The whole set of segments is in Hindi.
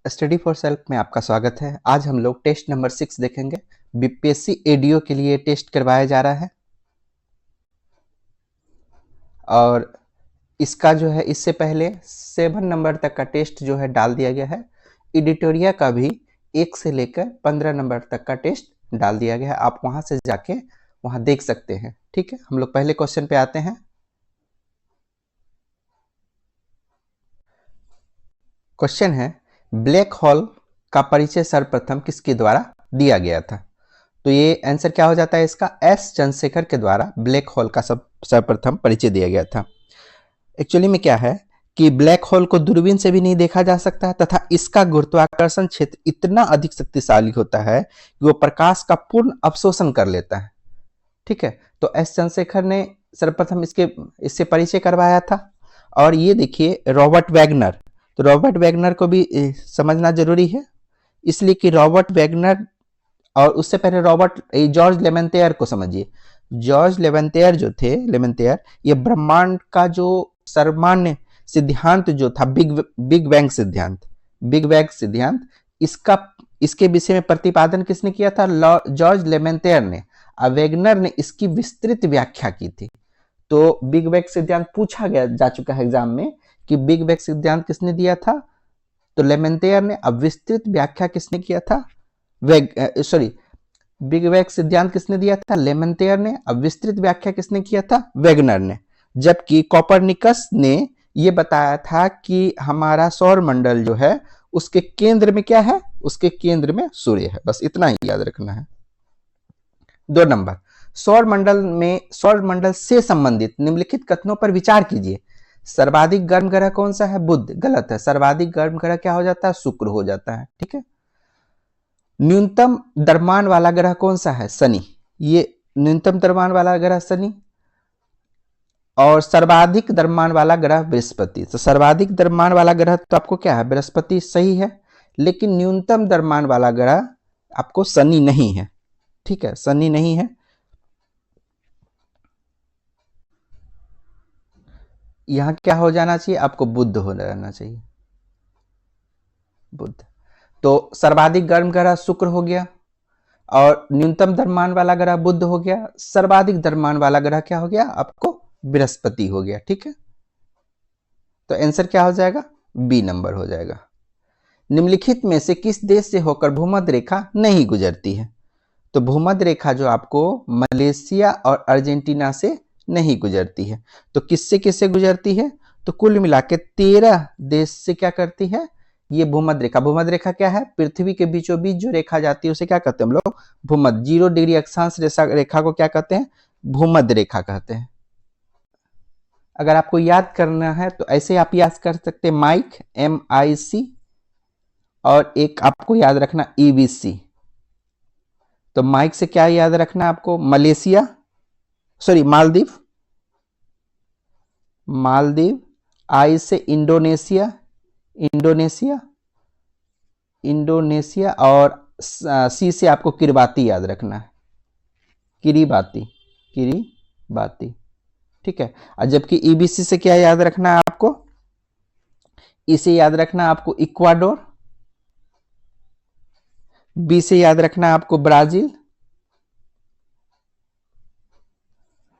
स्टडी फॉर सेल्फ में आपका स्वागत है। आज हम लोग टेस्ट नंबर 6 देखेंगे। बीपीएससी एडीओ के लिए टेस्ट करवाया जा रहा है और इसका जो है इससे पहले 7 नंबर तक का टेस्ट जो है डाल दिया गया है। एडिटोरिया का भी 1 से लेकर 15 नंबर तक का टेस्ट डाल दिया गया है। आप वहां से जाके वहां देख सकते हैं। ठीक है, हम लोग पहले क्वेश्चन पे आते हैं। क्वेश्चन है, ब्लैक होल का परिचय सर्वप्रथम किसके द्वारा दिया गया था? तो ये आंसर क्या हो जाता है इसका? एस चंद्रशेखर के द्वारा ब्लैक होल का सर्वप्रथम परिचय दिया गया था। एक्चुअली में क्या है कि ब्लैक होल को दूरबीन से भी नहीं देखा जा सकता है तथा इसका गुरुत्वाकर्षण क्षेत्र इतना अधिक शक्तिशाली होता है कि वो प्रकाश का पूर्ण अवशोषण कर लेता है। ठीक है, तो एस चंद्रशेखर ने सर्वप्रथम इससे परिचय करवाया था। और ये देखिए रॉबर्ट वैगनर, तो रॉबर्ट वैगनर को भी समझना जरूरी है, इसलिए कि रॉबर्ट वैगनर और उससे पहले जॉर्ज लेमेंतेयर को समझिए। जॉर्ज लेमेंतेयर जो थे, लेमेंतेयर, ये ब्रह्मांड का जो सामान्य सिद्धांत जो था, बिग बैंग सिद्धांत, इसके विषय में प्रतिपादन किसने किया था? जॉर्ज लेमेंतेयर ने। वेगनर ने इसकी विस्तृत व्याख्या की थी। तो बिग बैंग सिद्धांत पूछा गया जा चुका है एग्जाम में कि बिग बैंग सिद्धांत किसने दिया था? तो लेमेंतेयर ने। अब विस्तृत व्याख्या किसने किया था? बिग बैंग सिद्धांत किसने दिया था? लेमेंतेयर ने। अब विस्तृत व्याख्या किसने किया था? वैगनर ने। जबकि कोपरनिकस ने यह बताया था कि हमारा सौर मंडल जो है उसके केंद्र में क्या है? उसके केंद्र में सूर्य है। बस इतना ही याद रखना है। 2 नंबर, सौर मंडल से संबंधित निम्नलिखित कथनों पर विचार कीजिए। सर्वाधिक गर्म ग्रह कौन सा है? बुध। गलत है। सर्वाधिक गर्म ग्रह क्या हो जाता है? शुक्र हो जाता है। ठीक है। न्यूनतम द्रव्यमान वाला ग्रह कौन सा है? शनि। ये न्यूनतम द्रव्यमान वाला ग्रह शनि। और सर्वाधिक द्रव्यमान वाला ग्रह बृहस्पति। तो सर्वाधिक द्रव्यमान वाला ग्रह तो आपको क्या है? बृहस्पति। सही है, लेकिन न्यूनतम द्रव्यमान वाला ग्रह आपको शनि नहीं है। ठीक है, शनि नहीं है। यहां क्या हो जाना चाहिए? आपको बुध हो जाना चाहिए, बुध। तो सर्वाधिक गर्म ग्रह शुक्र हो गया और न्यूनतम द्रव्यमान वाला ग्रह बुध हो गया। सर्वाधिक द्रव्यमान वाला ग्रह क्या हो गया? आपको बृहस्पति हो गया। ठीक है, तो आंसर क्या हो जाएगा? बी नंबर हो जाएगा। निम्नलिखित में से किस देश से होकर भूमध्य रेखा नहीं गुजरती है? तो भूमध्य रेखा जो आपको मलेशिया और अर्जेंटीना से नहीं गुजरती है। तो किससे किससे गुजरती है? तो कुल मिला के 13 देश से क्या करती है ये भूमध्य रेखा क्या है? पृथ्वी के बीचों बीच जो रेखा जाती है उसे क्या कहते हैं हम लोग? भूमध्य। 0 डिग्री अक्षांश रेखा को क्या कहते हैं? भूमध्य रेखा कहते हैं। अगर आपको याद करना है तो ऐसे आप याद कर सकते हैं, माइक, MIC, और एक आपको याद रखना EBC। तो माइक से क्या याद रखना आपको? मलेशिया, मालदीव। आई से इंडोनेशिया, और सी से आपको किरबाती याद रखना है, किरीबाती। ठीक है। और जबकि EBC से क्या याद रखना है आपको? इसे याद रखना आपको इक्वाडोर। बी से याद रखना आपको ब्राजील,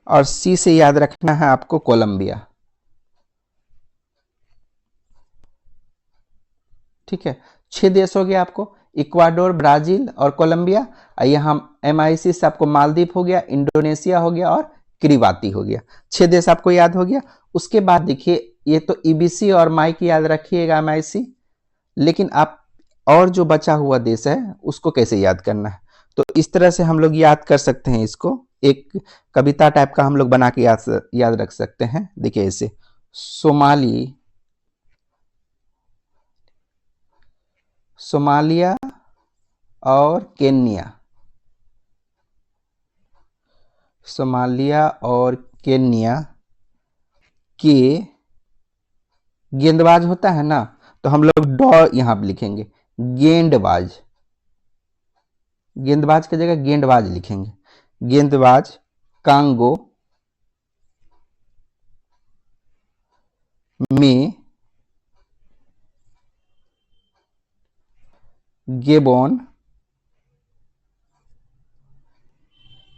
और सी से याद रखना है आपको कोलंबिया। ठीक है, 6 देश हो गया आपको, इक्वाडोर, ब्राजील और कोलंबिया। यहां MIC से आपको मालदीव हो गया, इंडोनेशिया हो गया और किरीबाती हो गया। 6 देश आपको याद हो गया। उसके बाद देखिए, ये तो EBC और माइक याद रखिएगा, MIC। लेकिन आप और जो बचा हुआ देश है उसको कैसे याद करना है? तो इस तरह से हम लोग याद कर सकते हैं। इसको एक कविता टाइप का हम लोग बना के याद रख सकते हैं। देखिए ऐसे, सोमालिया और केन्या, के गेंदबाज होता है ना, तो हम लोग डॉ यहां पर लिखेंगे, गेंदबाज की जगह गेंदबाज लिखेंगे। गेंदबाज कांगो में गेबोन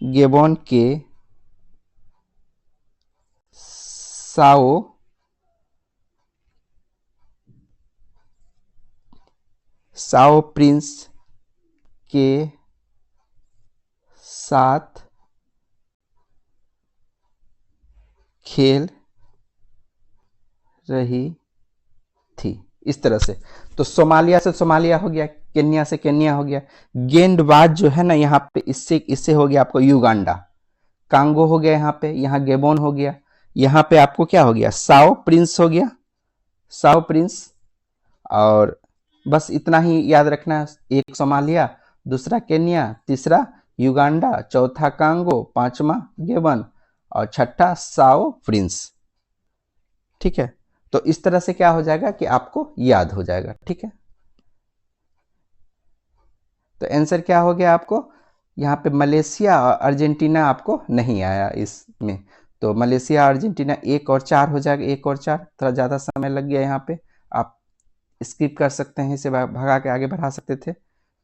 गेबोन के साओ प्रिंस के साथ खेल रही थी। इस तरह से तो सोमालिया से सोमालिया हो गया, केन्या से केन्या हो गया, गेंदबाज जो है ना यहाँ पे इससे हो गया आपको युगांडा, कांगो हो गया यहाँ पे, यहाँ गेबोन हो गया, यहाँ पे आपको क्या हो गया साओ प्रिंस हो गया, साओ प्रिंस। और बस इतना ही याद रखना, एक सोमालिया, दूसरा केन्या, तीसरा युगांडा, चौथा कांगो, पांचवा गेबन और छठा साओ प्रिंस। ठीक है, तो इस तरह से क्या हो जाएगा कि आपको याद हो जाएगा। ठीक है, तो आंसर क्या हो गया आपको, यहाँ पे मलेशिया और अर्जेंटीना आपको नहीं आया इसमें, तो मलेशिया अर्जेंटीना 1 और 4 हो जाएगा, 1 और 4, थोड़ा ज़्यादा समय लग गया यहाँ पे, आप स्किप कर सकते हैं, इसे भगा के आगे बढ़ा सकते थे।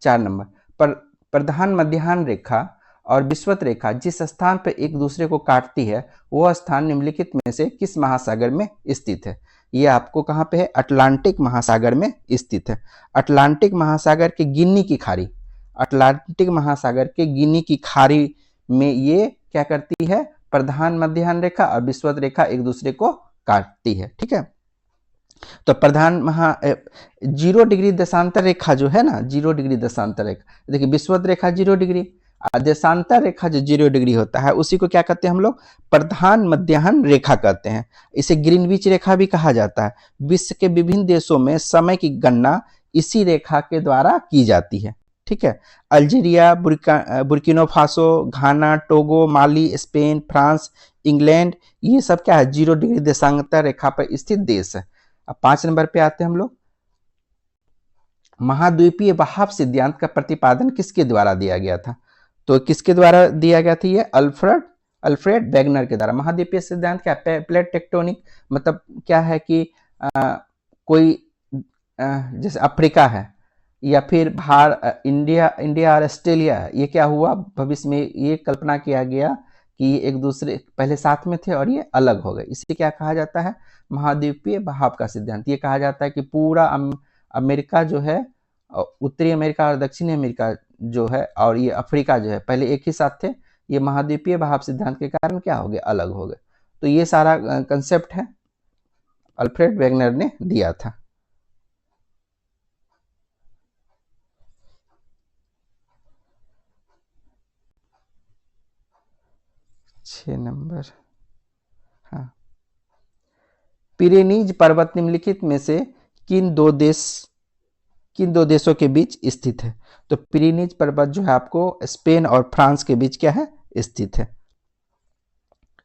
4 नंबर पर प्रधान मध्याह्न रेखा और विषुवत रेखा जिस स्थान पर एक दूसरे को काटती है वह स्थान निम्नलिखित में से किस महासागर में स्थित है। ये आपको कहाँ पे है, अटलांटिक महासागर में स्थित है। अटलांटिक महासागर के गिनी की खाड़ी, अटलांटिक महासागर के गिनी की खाड़ी में ये क्या करती है, प्रधान मध्याह्न रेखा और विषुवत रेखा एक दूसरे को काटती है। ठीक है, तो प्रधान 0 डिग्री देशांतर रेखा जो है ना, 0 डिग्री देशांतर रेखा, देखिए विषुवत रेखा 0 डिग्री, देशांतर रेखा जो 0 डिग्री होता है उसी को क्या कहते हैं हम लोग, प्रधान मध्याह्न रेखा कहते हैं। इसे ग्रीनविच रेखा भी कहा जाता है। विश्व के विभिन्न देशों में समय की गणना इसी रेखा के द्वारा की जाती है। ठीक है, अल्जीरिया, बुर्किना फासो, घाना, टोगो, माली, स्पेन, फ्रांस, इंग्लैंड, ये सब क्या है, 0 डिग्री देशांतर रेखा पर स्थित देश है। अब 5 नंबर पे आते हैं हम लोग, महाद्वीपीय बहाव सिद्धांत का प्रतिपादन किसके द्वारा दिया गया था। तो किसके द्वारा दिया गया था, ये अल्फ्रेड वेगनर के द्वारा। महाद्वीपीय सिद्धांत क्या, प्लेट टेक्टोनिक, मतलब क्या है कि कोई जैसे अफ्रीका है या फिर इंडिया और ऑस्ट्रेलिया है, ये क्या हुआ भविष्य में, ये कल्पना किया गया कि ये एक दूसरे पहले साथ में थे और ये अलग हो गए, इसे क्या कहा जाता है, महाद्वीपीय बहाव का सिद्धांत। ये कहा जाता है कि पूरा अमेरिका जो है, उत्तरी अमेरिका और दक्षिणी अमेरिका जो है और ये अफ्रीका जो है पहले एक ही साथ थे, ये महाद्वीपीय बहाव सिद्धांत के कारण क्या हो गए, अलग हो गए। तो ये सारा कंसेप्ट है अल्फ्रेड वेगनर ने दिया था। छह नंबर, हाँ, पिरेनीज पर्वत निम्नलिखित में से किन दो देशों के बीच स्थित है। तो पिरेनीज पर्वत जो है आपको स्पेन और फ्रांस के बीच क्या है, स्थित है,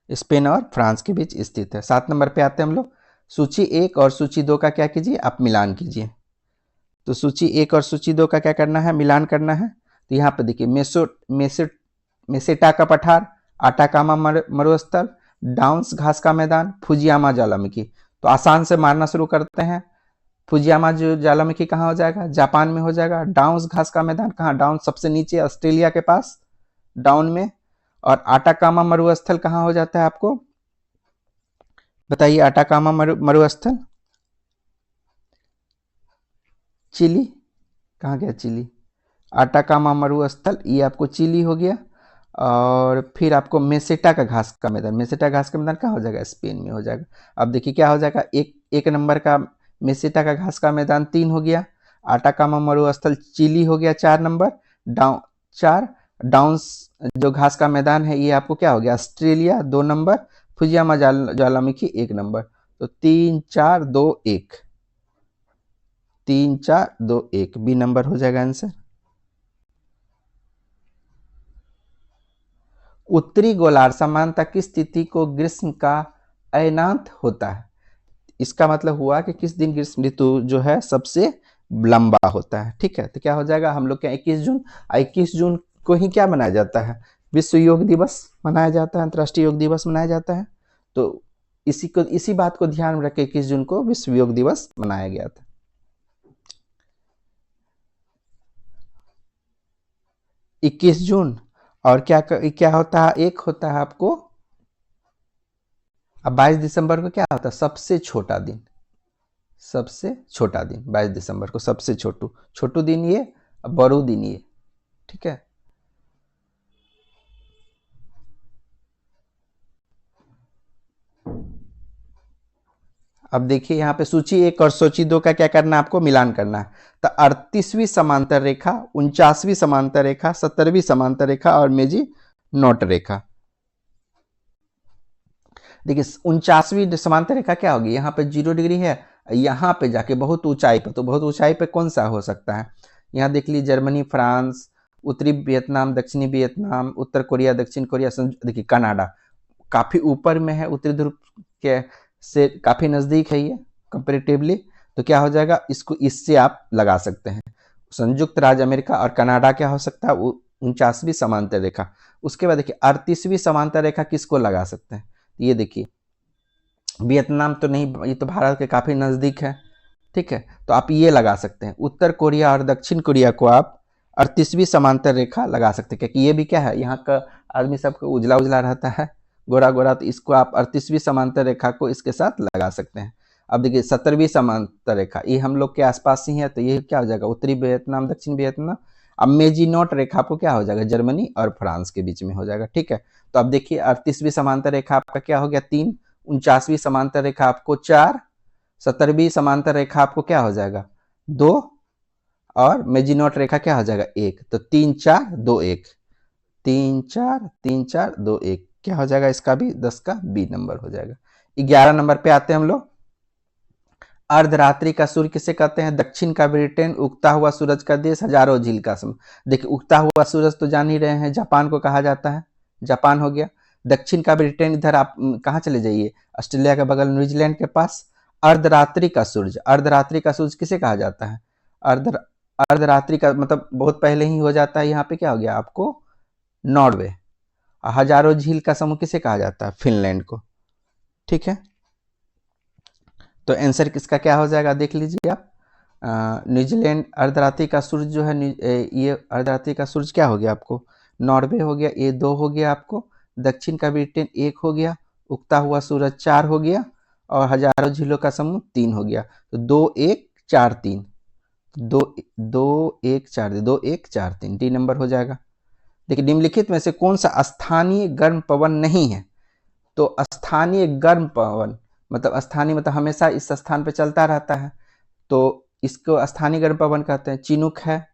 स्पेन और फ्रांस के बीच स्थित है। 7 नंबर पे आते हैं हम लोग, सूची 1 और सूची 2 का क्या कीजिए, आप मिलान कीजिए। तो सूची 1 और सूची 2 का क्या करना है, मिलान करना है। तो यहाँ पे देखिए मेसेटा का पठार, आटाकामा मरुस्थल, डाउन्स घास का मैदान, फुजियामा ज्वालामुखी। तो आसान से मारना शुरू करते हैं। फुजियामा जो ज्वालामुखी कहाँ हो जाएगा, जापान में हो जाएगा। डाउन्स घास का मैदान कहाँ, डाउन सबसे नीचे ऑस्ट्रेलिया के पास डाउन में। और आटाकामा मरुस्थल कहाँ हो जाता है आपको बताइए, आटाकामा मरुस्थल चिली, कहाँ गया चिली, आटाकामा मरुस्थल ये आपको चिली हो गया। और फिर आपको मेसेटा का घास का मैदान, मेसेटा घास का मैदान कहाँ हो जाएगा, स्पेन में हो जाएगा। अब देखिए क्या हो जाएगा, एक नंबर का मेसेटा का घास का मैदान 3 हो गया, आटाकामा मरुस्थल चिली हो गया 4 नंबर, डाउन्स जो घास का मैदान है ये आपको क्या हो गया, ऑस्ट्रेलिया 2 नंबर, फुजियामा ज्वालामुखी 1 नंबर। तो 3 4 2 1, 3 4 2 1 बी नंबर हो जाएगा आंसर। उत्तरी गोलार्ध समानता की स्थिति को ग्रीष्म का अयनांत होता है। इसका मतलब हुआ कि किस दिन ग्रीष्म ऋतु जो है सबसे लंबा होता है। ठीक है, तो क्या हो जाएगा, हम लोग क्या 21 जून को ही क्या मनाया जाता है, विश्व योग दिवस मनाया जाता है, अंतर्राष्ट्रीय योग दिवस मनाया जाता है। तो इसी बात को ध्यान में रख के 21 जून को विश्व योग दिवस मनाया गया था। 21 जून। और क्या होता है, एक होता है आपको, अब 22 दिसंबर को क्या होता है, सबसे छोटा दिन। सबसे छोटा दिन 22 दिसंबर को सबसे छोटू दिन ये, बड़ू दिन ये, ठीक है। अब देखिए यहाँ पे सूची 1 और सूची 2 का क्या करना है, आपको मिलान करना है। तो 38वीं समांतर रेखा, 49वीं समांतर रेखा, 70वीं समांतर रेखा और मेजी नोट रेखा। देखिए 49वीं समांतर रेखा क्या होगी, यहाँ पे 0 डिग्री है, यहाँ पे जाके बहुत ऊंचाई पर, तो बहुत ऊंचाई पे कौन सा हो सकता है, यहाँ देख लीजिए जर्मनी, फ्रांस, उत्तरी वियतनाम, दक्षिणी वियतनाम, उत्तर कोरिया, दक्षिण कोरिया, देखिए कनाडा काफी ऊपर में है, उत्तरी ध्रुव के से काफी नजदीक है ये कंपेरेटिवली। तो क्या हो जाएगा, इसको इससे आप लगा सकते हैं। संयुक्त राज्य अमेरिका और कनाडा क्या हो सकता है, 49वीं समांतर रेखा। उसके बाद देखिए 38वीं समांतर रेखा किसको लगा सकते हैं, ये देखिए वियतनाम तो नहीं, ये तो भारत के काफी नजदीक है, ठीक है। तो आप ये लगा सकते हैं, उत्तर कोरिया और दक्षिण कोरिया को आप 38वीं समांतर रेखा लगा सकते हैं, क्योंकि ये भी क्या है, यहाँ का आदमी सबको उजला उजला रहता है, गोरा गोरा, तो इसको आप 38वीं समांतर रेखा को इसके साथ लगा सकते हैं। अब देखिए 70वीं समांतर रेखा, ये हम लोग के आसपास ही है, तो ये क्या हो जाएगा, उत्तरी वियतनाम, दक्षिण वियतनाम। अब मेजिनोट रेखा आपको क्या हो जाएगा, जर्मनी और फ्रांस के बीच में हो जाएगा, ठीक है। तो अब देखिए 38वीं समांतर रेखा आपका क्या हो गया, 3, 49वीं समांतर रेखा आपको 4, 70वीं समांतर रेखा आपको क्या हो जाएगा, 2, और मेजिनोट रेखा क्या हो जाएगा, 1। तो 3 4 2 1, 3 4 3 4 2 1, क्या हो जाएगा इसका भी 10 का बी नंबर हो जाएगा। 11 नंबर पे आते हैं हम लोग। अर्धरात्रि का सूर्य किसे कहते हैं, दक्षिण का ब्रिटेन, उगता हुआ सूरज का देश, हजारों झील का समुद्र। देखिए उगता हुआ सूरज तो जान ही रहे हैं, जापान को कहा जाता है, जापान हो गया। दक्षिण का ब्रिटेन इधर आप कहाँ चले जाइए, ऑस्ट्रेलिया के बगल न्यूजीलैंड के पास। अर्धरात्रि का सूरज, अर्धरात्रि का सूरज किसे कहा जाता है, अर्ध अर्धरात्रि का मतलब बहुत पहले ही हो जाता है, यहाँ पे क्या हो गया आपको, नॉर्वे। हजारों झील का समूह किसे कहा जाता है, फिनलैंड को, ठीक है। तो आंसर किसका क्या हो जाएगा, देख लीजिए आप। न्यूजीलैंड, अर्धरात्रि का सूरज जो है, ये अर्धरात्रि का सूरज क्या हो गया आपको, नॉर्वे हो गया, ये 2 हो गया आपको। दक्षिण का ब्रिटेन 1 हो गया, उगता हुआ सूरज 4 हो गया, और हजारों झीलों का समूह 3 हो गया। तो 2 1 4 3, 2 2 1 4 2 1 4 3, डी नंबर हो जाएगा। देखिए निम्नलिखित में से कौन सा स्थानीय गर्म पवन नहीं है, तो स्थानीय गर्म पवन मतलब स्थानीय मतलब हमेशा इस स्थान पे चलता रहता है, तो इसको स्थानीय गर्म पवन कहते हैं। चिनूक है,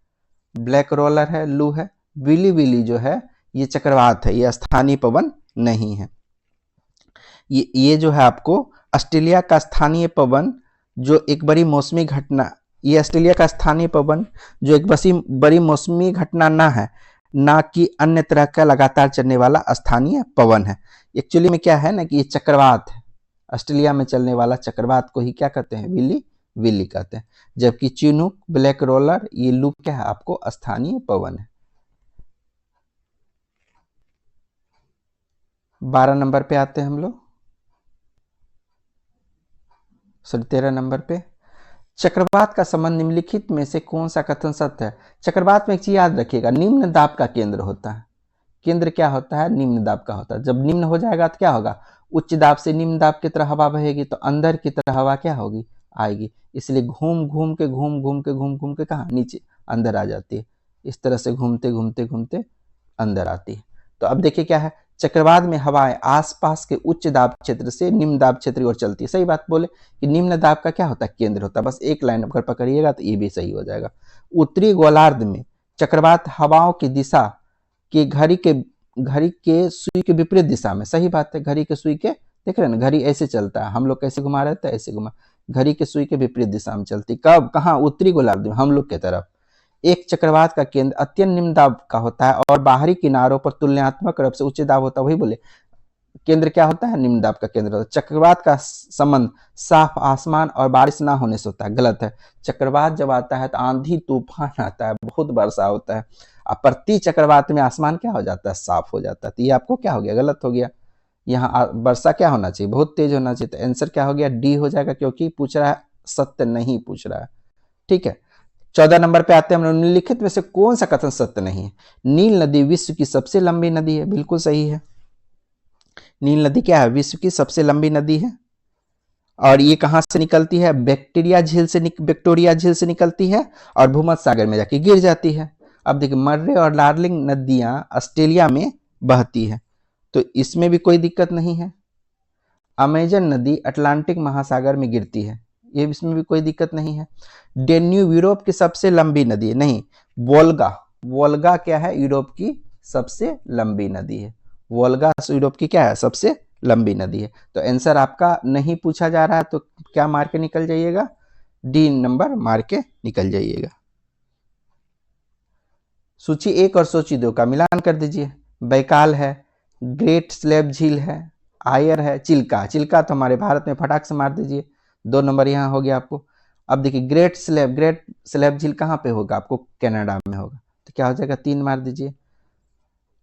ब्लैक रोलर है, लू है। विली विली जो है ये चक्रवात है, ये स्थानीय पवन नहीं है। ये जो है आपको ऑस्ट्रेलिया का स्थानीय पवन, जो एक बड़ी मौसमी घटना, ये ऑस्ट्रेलिया का स्थानीय पवन जो एक बड़ी मौसमी घटना ना है, ना कि अन्य तरह का लगातार चलने वाला स्थानीय पवन है। एक्चुअली में क्या है ना कि ये चक्रवात है, ऑस्ट्रेलिया में चलने वाला चक्रवात को ही क्या कहते हैं, विली विली कहते हैं। जबकि चिनूक, ब्लैक रोलर, ये लूप क्या है आपको, स्थानीय पवन है। 12 नंबर पे आते हैं हम लोग, 13 नंबर पे। चक्रवात का संबंध निम्नलिखित में से कौन सा कथन सत्य है। चक्रवात में एक चीज याद रखिएगा, निम्न दाब का केंद्र होता है। केंद्र क्या होता है, निम्न दाब का होता है। जब निम्न हो जाएगा तो क्या होगा, उच्च दाब से निम्न दाब की तरह हवा बहेगी, तो अंदर की तरह हवा क्या होगी, आएगी। इसलिए घूम घूम के कहा, नीचे अंदर आ जाती है। इस तरह से घूमते घूमते घूमते अंदर आती है। तो अब देखिए क्या है, चक्रवात में हवाएं आसपास के उच्च दाब क्षेत्र से निम्न दाब क्षेत्र की ओर चलती है। सही बात बोले कि निम्न दाब का क्या होता है, केंद्र होता है। बस एक लाइन अगर पकड़िएगा तो ये भी सही हो जाएगा। उत्तरी गोलार्ध में चक्रवात हवाओं की दिशा कि घड़ी के सुई के विपरीत दिशा में, सही बात है, घड़ी के सुई के, देख रहे हैं ना, घड़ी ऐसे चलता है, हम लोग कैसे घुमा रहे थे, ऐसे घुमा, घड़ी के सुई के विपरीत दिशा में चलती। कब, कहाँ, उत्तरी गोलार्ध में, हम लोग के तरफ। एक चक्रवात का केंद्र अत्यंत निम्न दाब का होता है और बाहरी किनारों पर तुलनात्मक रूप से उच्च दाब होता है। वही बोले केंद्र क्या होता है, निम्न दाब का केंद्र होता है। चक्रवात का संबंध साफ आसमान और बारिश ना होने से होता है, गलत है। चक्रवात जब आता है तो आंधी तूफान आता है, बहुत वर्षा होता है। अब प्रति चक्रवात में आसमान क्या हो जाता है, साफ हो जाता है। तो ये आपको क्या हो गया, गलत हो गया। यहाँ वर्षा क्या होना चाहिए, बहुत तेज होना चाहिए। तो आंसर क्या हो गया, डी हो जाएगा, क्योंकि पूछ रहा है, सत्य नहीं पूछ रहा है, ठीक है। 14 नंबर पे आते हैं हम, निम्नलिखित में से कौन सा कथन सत्य नहीं है? नील नदी विश्व की सबसे लंबी नदी है, बिल्कुल सही है। नील नदी क्या है? विश्व की सबसे लंबी नदी है। और ये कहां से निकलती है? विक्टोरिया झील से निकलती है और भूमध्य सागर में जाके गिर जाती है। अब देखिए, मर्रे और डार्लिंग नदियां ऑस्ट्रेलिया में बहती है, तो इसमें भी कोई दिक्कत नहीं है। अमेजन नदी अटलांटिक महासागर में गिरती है, ये इसमें भी कोई दिक्कत नहीं है। डेन्यूब यूरोप की सबसे लंबी नदी है, नहीं, वोल्गा। वोल्गा क्या है? यूरोप की सबसे लंबी नदी है। वोल्गा यूरोप की क्या है? सबसे लंबी नदी है। तो आंसर आपका नहीं पूछा जा रहा है, तो क्या मार के निकल जाइएगा? डी नंबर मार के निकल जाइएगा। सूची 1 और सूची 2 का मिलान कर दीजिए। बैकाल है, ग्रेट स्लेब झील है, आयर है, चिल्का। चिल्का तो हमारे भारत में, फटाक से मार दीजिए, 2 नंबर यहाँ हो गया आपको। अब देखिए, ग्रेट स्लेब झील कहाँ पे होगा? आपको कनाडा में होगा, तो क्या हो जाएगा? 3 मार दीजिए।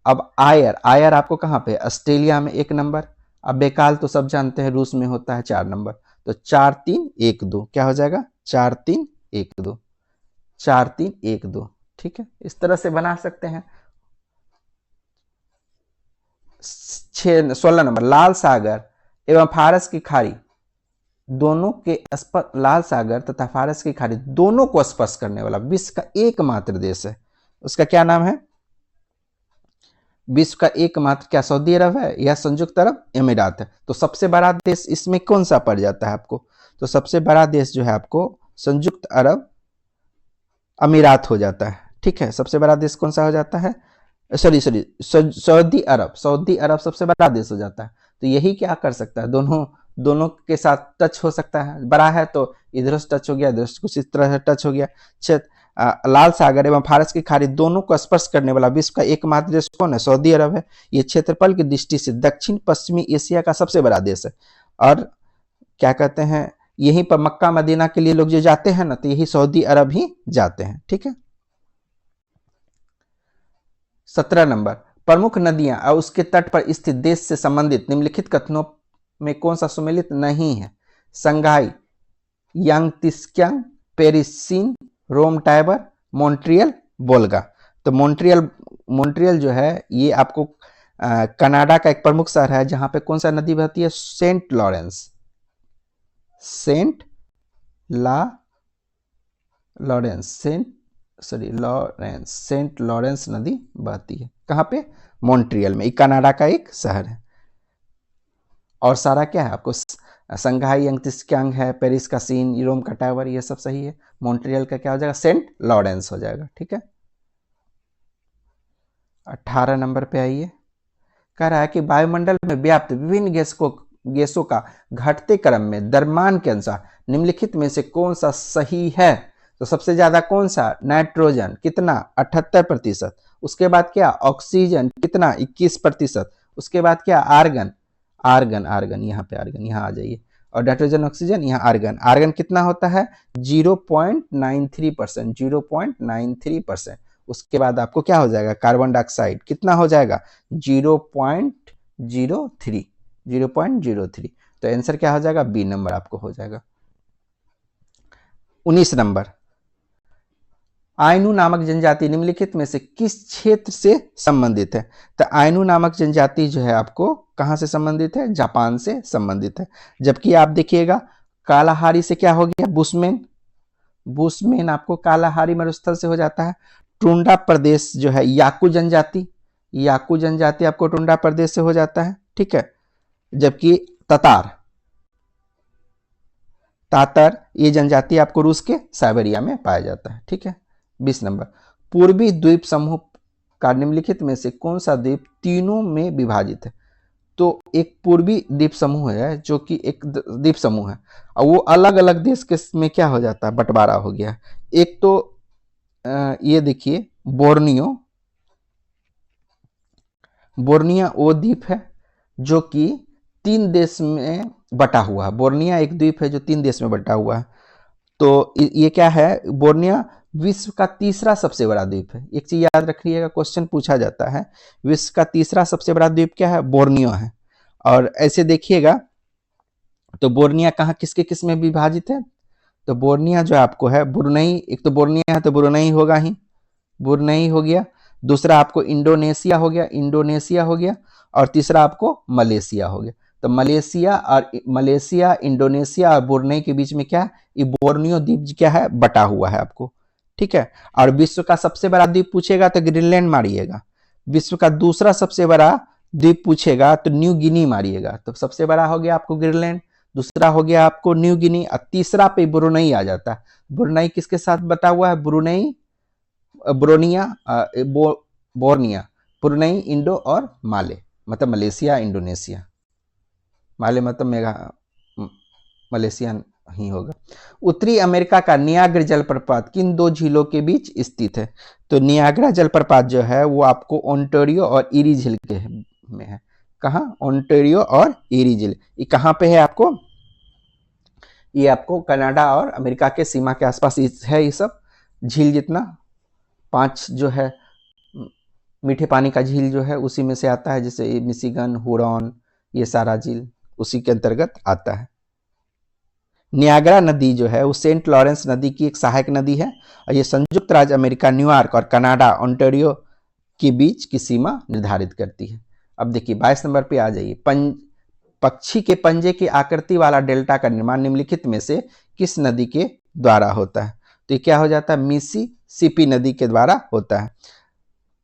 अब आयर आपको कहाँ पे? ऑस्ट्रेलिया में, 1 नंबर। अब बेकाल तो सब जानते हैं रूस में होता है, 4 नंबर। तो 4 3 1 2 क्या हो जाएगा? 4 3 1 2, 4 3 1 2। ठीक है, इस तरह से बना सकते हैं। 16 नंबर, लाल सागर एवं फारस की खाड़ी दोनों के लाल सागर तथा फारस की खाड़ी दोनों को स्पर्श करने वाला विश्व का एकमात्र देश है, उसका क्या नाम है? विश्व का एकमात्र क्या सऊदी अरब है या संयुक्त अरब अमीरात है? तो सबसे बड़ा देश इसमें कौन सा पड़ जाता है आपको? तो सबसे बड़ा देश जो है आपको संयुक्त अरब अमीरात हो जाता है। ठीक है, सबसे बड़ा देश कौन सा हो जाता है? सऊदी अरब सबसे बड़ा देश हो जाता है। तो यही क्या कर सकता है? दोनों के साथ टच हो सकता है। बड़ा है तो इधर से टच हो गया, इधर से कुछ इस तरह से टच हो गया। लाल सागर एवं फारस की खाड़ी दोनों को स्पर्श करने वाला विश्व का एकमात्र देश कौन है? सऊदी अरब है। ये क्षेत्रफल की दृष्टि से दक्षिण पश्चिमी एशिया का सबसे बड़ा देश है। और क्या कहते हैं, यहीं पर मक्का मदीना के लिए लोग जो जाते हैं ना, तो यही सऊदी अरब ही जाते हैं। ठीक है। 17 नंबर, प्रमुख नदियां और उसके तट पर स्थित देश से संबंधित निम्नलिखित कथनों में कौन सा सम्मिलित नहीं है? Shanghai, Yangtze Kiang, Paris Seine, Rome Tiber, Montreal, Volga. तो मॉन्ट्रियल जो है ये आपको कनाडा का एक प्रमुख शहर है, जहां पे कौन सा नदी बहती है? सेंट लॉरेंस नदी बहती है। कहां पे? मॉन्ट्रियल में। कनाडा का एक शहर है। और सारा क्या है आपको? संघाई यांगतिस्क्यांग है, पेरिस का सीन, रोम का टावर, ये सब सही है। मॉन्ट्रियल का क्या हो जाएगा? सेंट लॉरेंस हो जाएगा। ठीक है। 18 नंबर पे आइए। कह रहा है कि वायुमंडल में व्याप्त विभिन्न गैसों का घटते क्रम में द्रव्यमान के अनुसार निम्नलिखित में से कौन सा सही है? तो सबसे ज्यादा कौन सा? नाइट्रोजन, कितना? 78%। उसके बाद क्या? ऑक्सीजन, कितना? 21%। उसके बाद क्या? आर्गन यहाँ पे आर्गन, यहाँ आ जाइए। और नाइट्रोजन, ऑक्सीजन, यहाँ आर्गन कितना होता है? 0.93%, 0.93%। उसके बाद आपको क्या हो जाएगा? कार्बन डाइऑक्साइड कितना हो जाएगा? 0.03। तो आंसर क्या हो जाएगा? बी नंबर आपको हो जाएगा। 19 नंबर, आइनू नामक जनजाति निम्नलिखित में से किस क्षेत्र से संबंधित है? तो आइनू नामक जनजाति जो है आपको कहां से संबंधित है? जापान से संबंधित है। जबकि आप देखिएगा कालाहारी से क्या हो गया? बुशमेन आपको कालाहारी मरुस्थल से हो जाता है। टुंडा प्रदेश जो है याकू जनजाति आपको टुंडा प्रदेश से हो जाता है। ठीक है। जबकि तातर ये जनजाति आपको रूस के साइबेरिया में पाया जाता है। ठीक है। 20 नंबर, पूर्वी द्वीप समूह का निम्नलिखित में से कौन सा द्वीप तीनों में विभाजित है? तो एक पूर्वी द्वीप समूह है जो कि एक द्वीप समूह है, और वो अलग अलग देश के में क्या हो जाता है? बंटवारा हो गया। एक तो ये देखिए बोर्निया वो द्वीप है जो कि 3 देश में बटा हुआ है। बोर्निया एक द्वीप है जो 3 देश में बटा हुआ है। तो ये क्या है? बोर्निया विश्व का तीसरा सबसे बड़ा द्वीप है। एक चीज याद रखिएगा, क्वेश्चन पूछा जाता है, विश्व का तीसरा सबसे बड़ा द्वीप क्या है? बोर्नियो है। और ऐसे देखिएगा तो बोर्निया कहाँ किसके किस में विभाजित है? तो तो बोर्निया जो आपको है ब्रुनई, एक तो बोर्निया है तो ब्रुनई होगा ही, ब्रुनई हो गया। दूसरा आपको इंडोनेशिया हो गया, इंडोनेशिया हो गया। और तीसरा आपको मलेशिया हो गया। तो मलेशिया, इंडोनेशिया और ब्रुनई के बीच में क्या है, ये बोर्नियो द्वीप क्या है, बटा हुआ है आपको, ठीक है। और विश्व का सबसे बड़ा द्वीप पूछेगा तो ग्रीनलैंड मारिएगा। विश्व का दूसरा सबसे बड़ा द्वीप पूछेगा तो न्यू गिनी मारिएगा। तो सबसे बड़ा हो गया आपको ग्रीनलैंड, दूसरा हो गया आपको न्यू गिनी, और तीसरा पे ब्रुनई आ जाता है। ब्रुनई किसके साथ बटा हुआ है, Brunei, bryonia, Borneo, Brunei, Indo और माले, मतलब मलेशिया, इंडोनेशिया। माले मतलब मलेशिया ही होगा। उत्तरी अमेरिका का नियाग्रा जलप्रपात किन दो झीलों के बीच स्थित है? तो नियाग्रा जलप्रपात जो है वो आपको ओंटारियो और ईरी झील के में है। कहाँ, ओंटारियो और ईरी झील, ये कहाँ पे है आपको, ये आपको कनाडा और अमेरिका के सीमा के आसपास है। ये सब झील जितना 5 जो है मीठे पानी का झील जो है उसी में से आता है, जैसे मिशिगन, हुरॉन, ये सारा झील उसी के अंतर्गत आता है। नियाग्रा नदी जो है वो सेंट लॉरेंस नदी की एक सहायक नदी है, और ये संयुक्त राज्य अमेरिका, न्यूयॉर्क और कनाडा, ओंटारियो के बीच की सीमा निर्धारित करती है। अब देखिए 22 नंबर पे आ जाइए। पक्षी के पंजे की आकृति वाला डेल्टा का निर्माण निम्नलिखित में से किस नदी के द्वारा होता है? तो ये क्या हो जाता है, मिसिसिपी नदी के द्वारा होता है।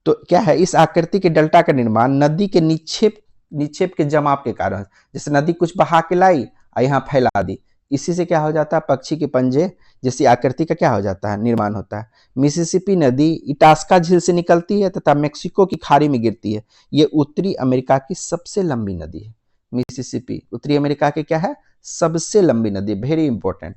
तो क्या है, इस आकृति के डेल्टा का निर्माण नदी के निक्षेप के जमाव के कारण, जैसे नदी कुछ बहा के लाई और यहाँ फैला दी, इसी से क्या हो जाता है, पक्षी के पंजे जैसी आकृति का क्या हो जाता है, निर्माण होता है। मिसिसिपी नदी इटास्का झील से निकलती है तथा मेक्सिको की खाड़ी में गिरती है। ये उत्तरी अमेरिका की सबसे लंबी नदी है। मिसिसिपी उत्तरी अमेरिका की क्या है, सबसे लंबी नदी, वेरी इंपॉर्टेंट।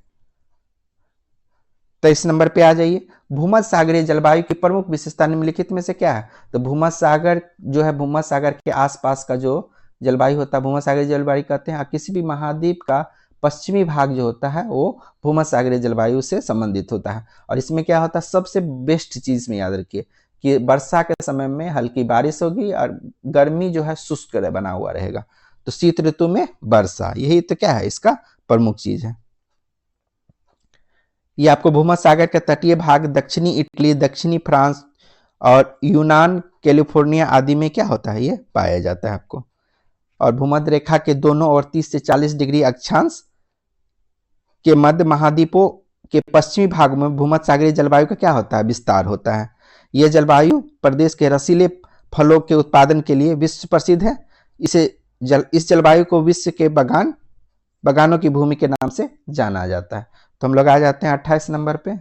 23 नंबर पे आ जाइए। भूमध्य सागरीय जलवायु की प्रमुख विशेषता निम्नलिखित में से क्या है? तो भूमध्य सागर जो है, भूमध्य सागर के आसपास का जो जलवायु होता है भूमध्य सागरीय जलवायु कहते हैं। किसी भी महाद्वीप का पश्चिमी भाग जो होता है वो भूमध्य सागरीय जलवायु से संबंधित होता है। और इसमें क्या होता है, सबसे बेस्ट चीज में याद रखिए कि वर्षा के समय में हल्की बारिश होगी और गर्मी जो है शुष्क बना हुआ रहेगा। तो शीत ऋतु में वर्षा, यही तो क्या है इसका प्रमुख चीज है। ये आपको भूमध्य सागर के तटीय भाग दक्षिणी इटली, दक्षिणी फ्रांस और यूनान, कैलिफोर्निया आदि में क्या होता है, ये पाया जाता है आपको। और भूमध्य रेखा के दोनों ओर 30 से 40 डिग्री अक्षांश के मध्य महाद्वीपों के पश्चिमी भाग में भूमध्य सागरीय जलवायु का क्या होता है, विस्तार होता है। यह जलवायु प्रदेश के रसीले फलों के उत्पादन के लिए विश्व प्रसिद्ध है। इस जलवायु को विश्व के बगानों की भूमि के नाम से जाना जाता है। तो हम लोग आ जाते हैं 28 नंबर पे।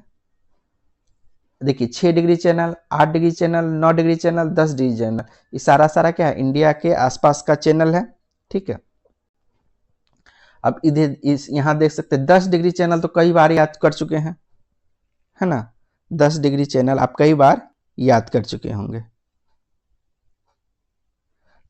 देखिए 6 degree channel, 8 degree channel, 9 degree channel, 10 degree channel, ये सारा क्या है, इंडिया के आसपास का चैनल है, ठीक है। अब इधर यहां देख सकते हैं 10 डिग्री चैनल तो कई बार याद कर चुके हैं, है ना। 10 डिग्री चैनल आप कई बार याद कर चुके होंगे।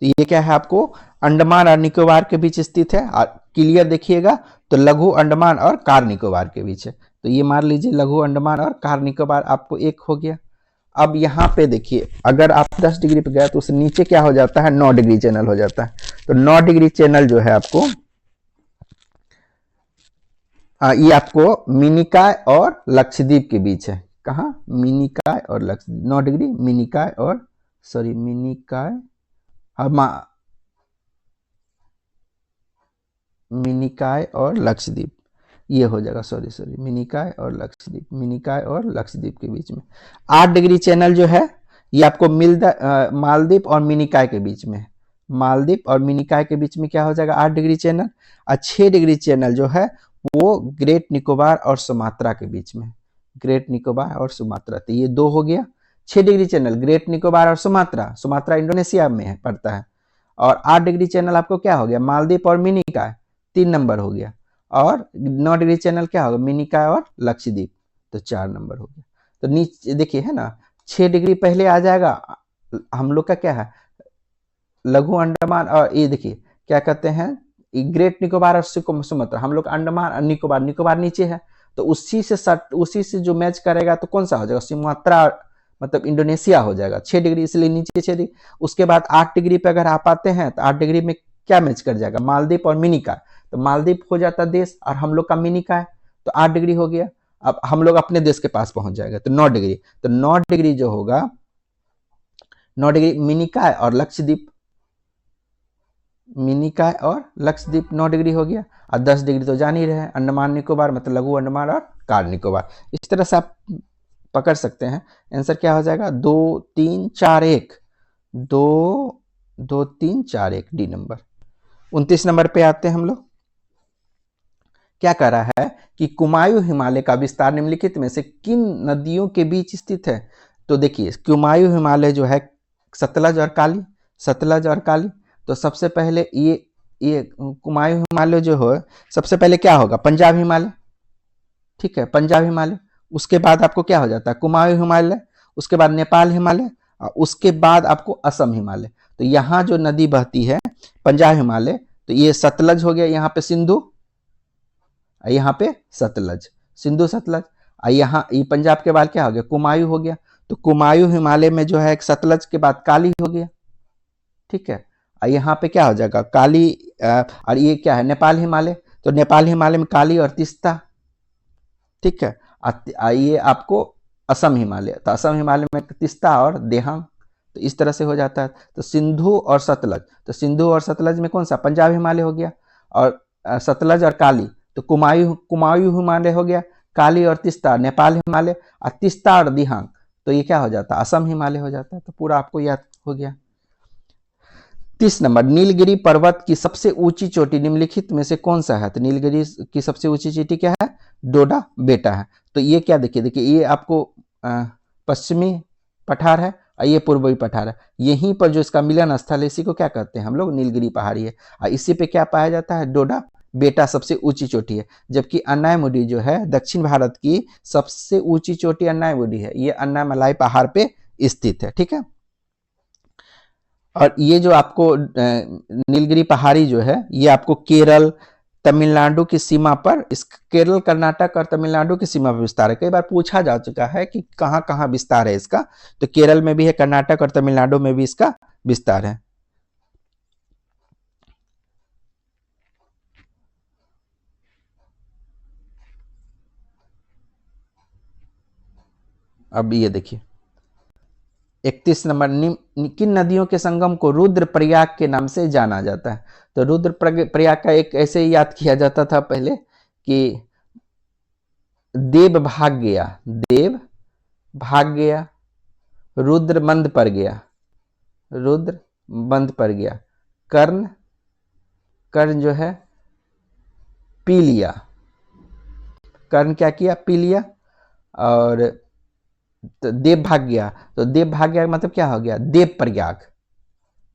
तो ये क्या है, आपको अंडमान और निकोबार के बीच स्थित है। और क्लियर देखिएगा तो लघु अंडमान और कार निकोबार के बीच है। तो ये मान लीजिए लघु अंडमान और कार निकोबार आपको एक हो गया। अब यहाँ पे देखिए अगर आप 10 डिग्री पे गए तो उससे नीचे क्या हो जाता है, 9 डिग्री चैनल हो जाता है। तो 9 डिग्री चैनल जो है आपको ये आपको मिनिकॉय और लक्षद्वीप के बीच है। कहाँ, मिनिकॉय और लक्षद्वीप, 9 डिग्री मिनिकॉय और मिनिकॉय मिनिकॉय और लक्षद्वीप, ये हो जाएगा, मिनिकॉय और लक्षद्वीप के बीच में। 8 डिग्री चैनल जो है ये आपको मालदीव और मिनिकॉय के बीच में है। मालदीव और मिनिकॉय के बीच में क्या हो जाएगा, 8 डिग्री चैनल। और 6 डिग्री चैनल जो है वो ग्रेट निकोबार और सुमात्रा के बीच में, ग्रेट निकोबार और सुमात्रा। तो ये 2 हो गया 6 डिग्री चैनल, ग्रेट निकोबार और सुमात्रा इंडोनेशिया में पड़ता है। और 8 डिग्री चैनल आपको क्या हो गया, मालदीव और मिनिकॉय, 3 नंबर हो गया। और 9 डिग्री चैनल क्या होगा, मिनिकॉय और लक्षद्वीप, तो 4 नंबर हो गया। तो नीचे देखिए है ना, 6 डिग्री पहले आ जाएगा हम लोग का क्या है, लघु अंडमान, और ये देखिए क्या कहते हैं, ग्रेट निकोबार और सुमात्रा, हम लोग अंडमान और निकोबार नीचे है। तो उसी से जो मैच करेगा तो कौन सा हो जाएगा, सुमात्रा मतलब इंडोनेशिया हो जाएगा। 6 डिग्री इसलिए नीचे 6 डिग्री। उसके बाद 8 डिग्री पे अगर आप आते हैं तो 8 डिग्री में क्या मैच कर जाएगा, मालदीव और मिनिकॉय। तो मालदीव हो जाता देश और हम लोग का मिनिकॉय। तो 8 डिग्री हो गया। अब हम लोग अपने देश के पास पहुंच जाएगा तो 9 डिग्री, तो 9 डिग्री जो होगा 9 डिग्री मिनिकॉय और लक्षद्वीप, मिनिकॉय और लक्षद्वीप 9 डिग्री हो गया। और 10 डिग्री तो जान ही रहे हैं अंडमान निकोबार, मतलब लघु अंडमान और कार निकोबार। इस तरह से आप पकड़ सकते हैं। आंसर क्या हो जाएगा 2 3 4 1, 2 2 3 4 1 डी नंबर। 29 नंबर पे आते हैं हम लोग। क्या कह रहा है कि कुमायूं हिमालय का विस्तार निम्नलिखित में से किन नदियों के बीच स्थित है। तो देखिए कुमायूं हिमालय जो है सतलज और काली, सतलज और काली। तो सबसे पहले ये कुमायूं हिमालय जो है सबसे पहले क्या होगा पंजाब हिमालय, ठीक है पंजाब हिमालय। उसके बाद आपको क्या हो जाता है कुमायूं हिमालय, उसके बाद नेपाल हिमालय, और उसके बाद आपको असम हिमालय। तो यहाँ जो नदी बहती है पंजाब हिमालय, तो ये सतलज हो गया, यहाँ पे सिंधु, यहाँ पे सतलज, सिंधु सतलज। यहाँ ये पंजाब के बाद क्या हो गया कुमायूं हो गया। तो कुमायूं हिमालय में जो है एक सतलज के बाद काली हो गया, ठीक है। यहाँ पे क्या हो जाएगा काली, और ये क्या है नेपाल हिमालय, तो नेपाल हिमालय में काली और तीस्ता, ठीक है। ये आपको असम हिमालय, तो असम हिमालय में तीस्ता और देहांग। तो इस तरह से हो जाता है। तो सिंधु और सतलज, तो सिंधु और सतलज में कौन सा पंजाब हिमालय हो गया, और सतलज और काली तो कुमायूं हिमालय हो गया, काली और तीस्ता नेपाल हिमालय, और तीस्ता और दिहांग तो ये क्या हो जाता है असम हिमालय हो जाता है। तो पूरा आपको याद हो गया। 30 नंबर, नीलगिरी पर्वत की सबसे ऊंची चोटी निम्नलिखित में से कौन सा है। तो नीलगिरी की सबसे ऊंची चोटी क्या है डोडा बेटा है। तो ये क्या देखिए, देखिए ये आपको पश्चिमी पठार है और ये पूर्वी पठार है। यहीं पर जो इसका मिलन स्थल है इसी को क्या कहते हैं हम लोग नीलगिरी पहाड़ी है। और इसी पे क्या पाया जाता है डोडा बेटा सबसे ऊंची चोटी है। जबकि अन्नायमुडी जो है दक्षिण भारत की सबसे ऊंची चोटी अन्नायमुडी है, ये अन्नामलाई पहाड़ पे स्थित है, ठीक है। और ये जो आपको नीलगिरी पहाड़ी जो है ये आपको केरल तमिलनाडु की सीमा पर, इस केरल कर्नाटक और तमिलनाडु की सीमा पर विस्तार है। कई बार पूछा जा चुका है कि कहां कहां विस्तार है इसका, तो केरल में भी है, कर्नाटक और तमिलनाडु में भी इसका विस्तार है। अब ये देखिए 31 नंबर, किन नदियों के संगम को रुद्रप्रयाग के नाम से जाना जाता है। तो रुद्रप्रयाग का एक ऐसे ही याद किया जाता था पहले कि देव भाग गया, देव भाग गया, रुद्र मंद पर गया, रुद्र बंद पर गया, कर्ण, कर्ण जो है पी लिया, कर्ण क्या किया पी लिया, और तो देव भाग गया। तो देव भाग गया मतलब क्या हो गया देव प्रयाग,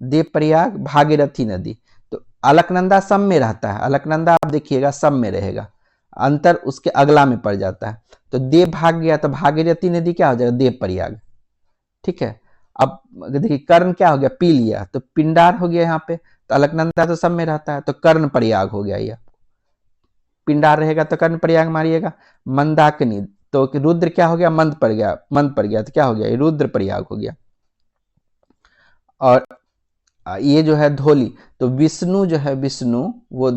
देव प्रयाग भागीरथी नदी। तो अलकनंदा सब में रहता है, अलकनंदा आप देखिएगा सब में रहेगा, अंतर उसके अगला में पड़ जाता है। तो देव भाग गया तो भागीरथी नदी क्या हो जाएगा देव प्रयाग, ठीक है। अब देखिए कर्ण क्या हो गया पी लिया, तो पिंडार हो गया यहाँ पे, तो अलकनंदा तो सब में रहता है तो कर्ण प्रयाग हो गया। ये पिंडार रहेगा तो कर्ण प्रयाग मारिएगा। मंदाकिनी तो रुद्र क्या हो गया मंद पर गया, मंद पर गया तो क्या हो गया ये रुद्र प्रयाग हो गया। और ये जो है धोली, तो विष्णु जो है विष्णु वो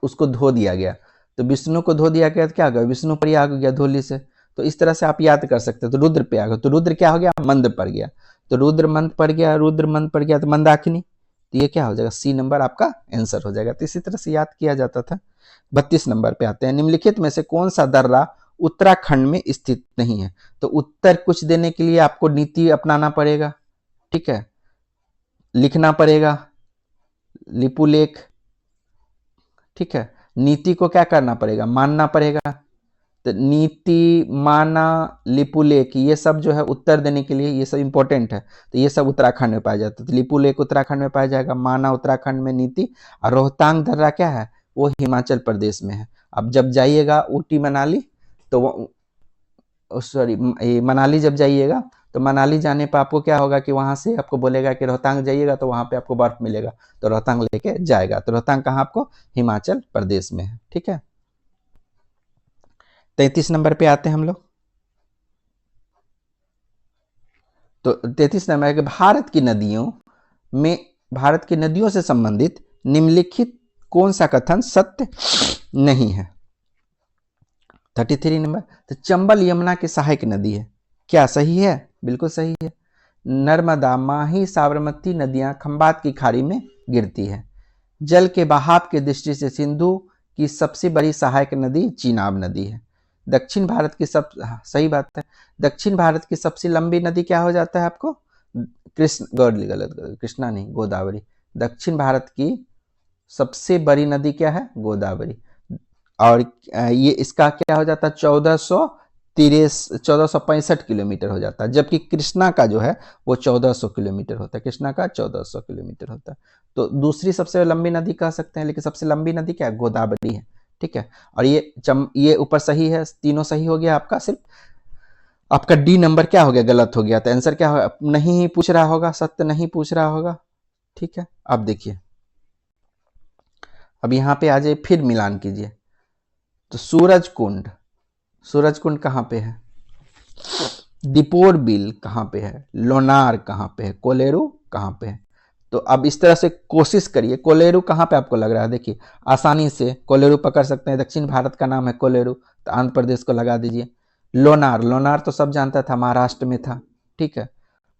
उसको धो दिया गया, तो विष्णु को धो दिया गया तो क्या हो गया विष्णु प्रयाग हो गया धोली से। तो इस तरह से आप याद कर सकते हैं। तो रुद्र प्रयाग, तो रुद्र क्या हो गया मंद पर गया, तो रुद्र मंद पर गया, रुद्र मंद पर गया तो मंदाकिनी। तो ये क्या हो जाएगा सी नंबर आपका आंसर हो जाएगा। तो इसी तरह से याद किया जाता था। 32 नंबर पे आते हैं, निम्नलिखित में से कौन सा दर्रा उत्तराखंड में स्थित नहीं है। तो उत्तर कुछ देने के लिए आपको नीति अपनाना पड़ेगा, ठीक है, लिखना पड़ेगा लिपुलेख, ठीक है। नीति को क्या करना पड़ेगा मानना पड़ेगा। तो नीति माना लिपुलेख ये सब जो है उत्तर देने के लिए ये सब इंपॉर्टेंट है। तो ये सब उत्तराखंड में पाया जाता है। तो लिपुलेख उत्तराखंड में पाया जाएगा, माना उत्तराखंड में, नीति और रोहतांग दर्रा क्या है वो हिमाचल प्रदेश में है। अब जब जाइएगा ऊटी मनाली तो सॉरी मनाली जब जाइएगा तो मनाली जाने पर आपको क्या होगा कि वहां से आपको बोलेगा कि रोहतांग जाइएगा तो वहां पे आपको बर्फ मिलेगा, तो रोहतांग लेके जाएगा। तो रोहतांग कहाँ आपको हिमाचल प्रदेश में है, ठीक है। 33 नंबर पे आते हैं हम लोग। तो 33 नंबर के भारत की नदियों में, भारत की नदियों से संबंधित निम्नलिखित कौन सा कथन सत्य नहीं है। 33 नंबर। तो चंबल यमुना की सहायक नदी है, क्या सही है? बिल्कुल सही है। नर्मदा, माही, साबरमती नदियां खंबात की खाड़ी में गिरती है। जल के बहाव की दृष्टि से सिंधु की सबसे बड़ी सहायक नदी चीनाब नदी है। दक्षिण भारत की सही बात है। दक्षिण भारत की सबसे लंबी नदी क्या हो जाता है आपको? कृष्ण, गलत, कृष्णा नहीं, गोदावरी। दक्षिण भारत की सबसे बड़ी नदी क्या है? गोदावरी। और ये इसका क्या हो जाता है? 1465 किलोमीटर हो जाता है, जबकि कृष्णा का जो है वो 1400 किलोमीटर होता है। कृष्णा का 1400 किलोमीटर होता है। तो दूसरी सबसे लंबी नदी कह सकते हैं, लेकिन सबसे लंबी नदी क्या है? गोदावरी है। ठीक है। और ये ऊपर सही है, तीनों सही हो गया आपका। सिर्फ आपका डी नंबर क्या हो गया? गलत हो गया। तो आंसर क्या होगा? नहीं ही पूछ रहा होगा, सत्य नहीं पूछ रहा होगा। ठीक है। अब देखिए, अब यहां पे आ जाइए, फिर मिलान कीजिए। तो सूरज कुंड, सूरज कुंड कहां पे है? दीपोर बिल कहां पे है? लोनार कहां पे है? कोलेरू कहां पे है? तो अब इस तरह से कोशिश करिए। कोलेरू कहां पे आपको लग रहा है? देखिए, आसानी से कोलेरू पकड़ सकते हैं। दक्षिण भारत का नाम है कोलेरू, तो आंध्र प्रदेश को लगा दीजिए। लोनार, लोनार तो सब जानता था, महाराष्ट्र में था। ठीक है।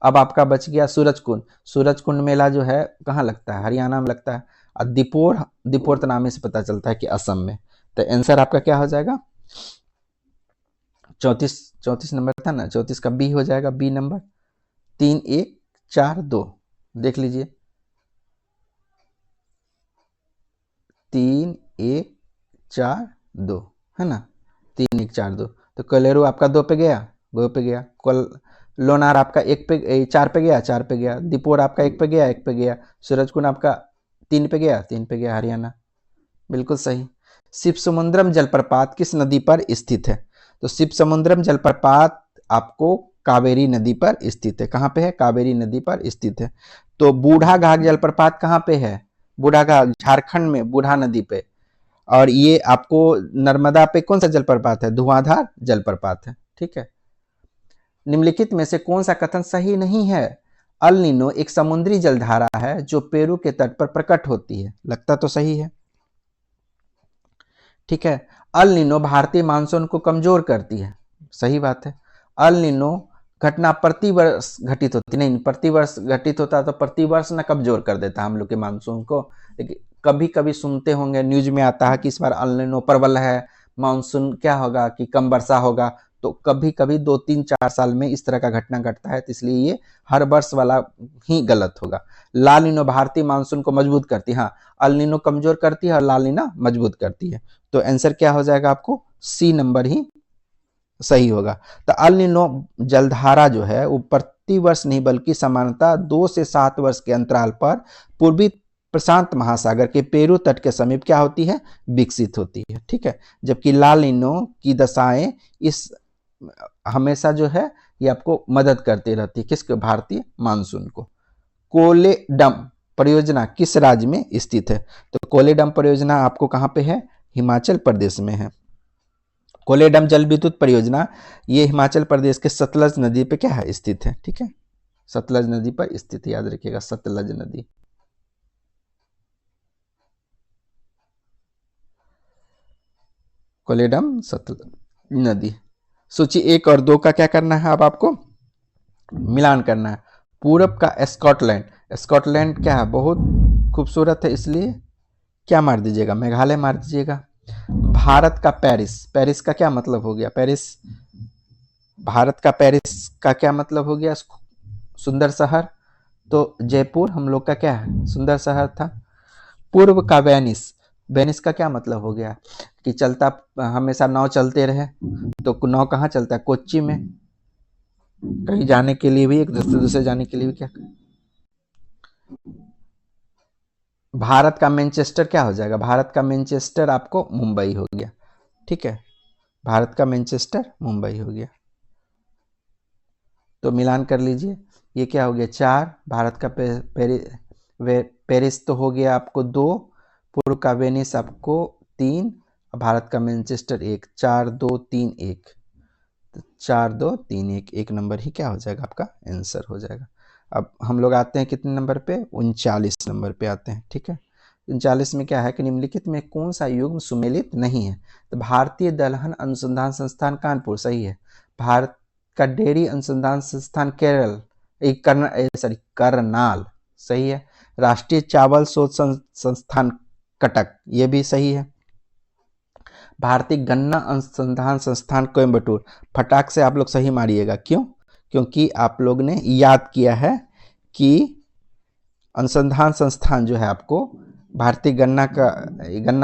अब आपका बच गया सूरज कुंड। सूरज कुंड मेला जो है कहाँ लगता है? हरियाणा में लगता है। और दीपोर, दीपोर तो नाम से पता चलता है कि असम में। तो आंसर आपका क्या हो जाएगा? 34 नंबर था ना, 34 का बी हो जाएगा। बी नंबर 3142 देख लीजिए। 3142 है ना, 3142। तो कोलेरू आपका 2 पे गया, 2 पे गया। लोनार आपका 1 पे 4 पे गया, 4 पे गया। दीपोर आपका 1 पे गया, 1 पे गया। सूरजकुंड आपका 3 पे गया, 3 पे गया, हरियाणा। बिल्कुल सही। शिवसमुद्रम जलप्रपात किस नदी पर स्थित है? तो शिवसमुद्रम जलप्रपात आपको कावेरी नदी पर स्थित है। कहां पे है? कावेरी नदी पर स्थित है। तो बूढ़ा घाट जलप्रपात कहां पे है? बूढ़ा घाट झारखंड में, बूढ़ा नदी पे। और ये आपको नर्मदा पे कौन सा जलप्रपात है? धुआंधार जलप्रपात है। ठीक है। निम्नलिखित में से कौन सा कथन सही नहीं है? अल नीनो एक समुद्री जलधारा है जो पेरू के तट पर प्रकट होती है। लगता तो सही है। ठीक है। अल नीनो भारतीय मानसून को कमजोर करती है। सही बात है। अल नीनो घटना प्रतिवर्ष घटित होती नहीं, प्रतिवर्ष घटित होता तो प्रतिवर्ष ना कमजोर कर देता हम लोग के मानसून को। लेकिन कभी कभी सुनते होंगे, न्यूज में आता है कि इस बार अल नीनो प्रबल है, मानसून क्या होगा कि कम वर्षा होगा। तो कभी कभी 2-3-4 साल में इस तरह का घटना घटता है, तो इसलिए ये हर वर्ष वाला ही गलत होगा। ला नीनो भारतीय मानसून को मजबूत करती है। हाँ, अल नीनो कमजोर करती है और ला नीना मजबूत करती है। तो आंसर क्या हो जाएगा आपको? सी नंबर ही सही होगा। तो अल नीनो जलधारा जो है वो प्रतिवर्ष नहीं बल्कि सामान्यतः 2 से 7 वर्ष के अंतराल पर पूर्वी प्रशांत महासागर के पेरू तट के समीप क्या होती है? विकसित होती है। ठीक है। जबकि लाल नीनो की दशाएं इस हमेशा जो है ये आपको मदद करती रहती है। किसको? भारतीय मानसून को। कोलेडम परियोजना किस राज्य में स्थित है? तो कोलेडम परियोजना आपको कहां पे है? हिमाचल प्रदेश में है। कोलेडम जल विद्युत परियोजना ये हिमाचल प्रदेश के सतलज नदी पे क्या है? स्थित है। ठीक है। सतलज नदी पर स्थित, याद रखिएगा, सतलज नदी। कोलेडम सतलज नदी। सूची 1 और 2 का क्या करना है? अब आपको मिलान करना है। पूरब का स्कॉटलैंड, स्कॉटलैंड क्या है? बहुत खूबसूरत है, इसलिए क्या मार दीजिएगा? मेघालय मार दीजिएगा। भारत का पेरिस, पेरिस का क्या मतलब हो गया? पेरिस, भारत का पेरिस का क्या मतलब हो गया? सुंदर शहर। तो जयपुर हम लोग का क्या है? सुंदर शहर था। पूर्व का वेनिस, वेनिस का क्या मतलब हो गया? कि चलता, हमेशा नाव चलते रहे। तो नाव कहाँ चलता है? कोच्चि में। कहीं जाने के लिए भी, एक दूसरे जाने के लिए भी क्या? भारत का मैनचेस्टर क्या हो जाएगा? भारत का मैनचेस्टर आपको मुंबई हो गया। ठीक है। भारत का मैनचेस्टर मुंबई हो गया। तो मिलान कर लीजिए। ये क्या हो गया? 4। भारत का पेरिस तो हो गया आपको 2। पूर्व का वेनिस आपको 3। भारत का मैनचेस्टर 1। 4 2 3 1। तो 4 2 3 1, 1 नंबर ही क्या हो जाएगा? आपका आंसर हो जाएगा। अब हम लोग आते हैं कितने नंबर पे? 39 नंबर पे आते हैं। ठीक है। 39 में क्या है कि निम्नलिखित में कौन सा युग्म सुमेलित नहीं है? तो भारतीय दलहन अनुसंधान संस्थान कानपुर सही है। भारत का डेयरी अनुसंधान संस्थान केरल करनाल सही है। राष्ट्रीय चावल शोध संस्थान कटक ये भी सही है। भारतीय गन्ना अनुसंधान संस्थान कोयम्बटूर, फटाक से आप लोग सही मारिएगा। क्यों? क्योंकि आप लोग ने याद किया है कि अनुसंधान संस्थान जो है आपको भारतीय गन्ना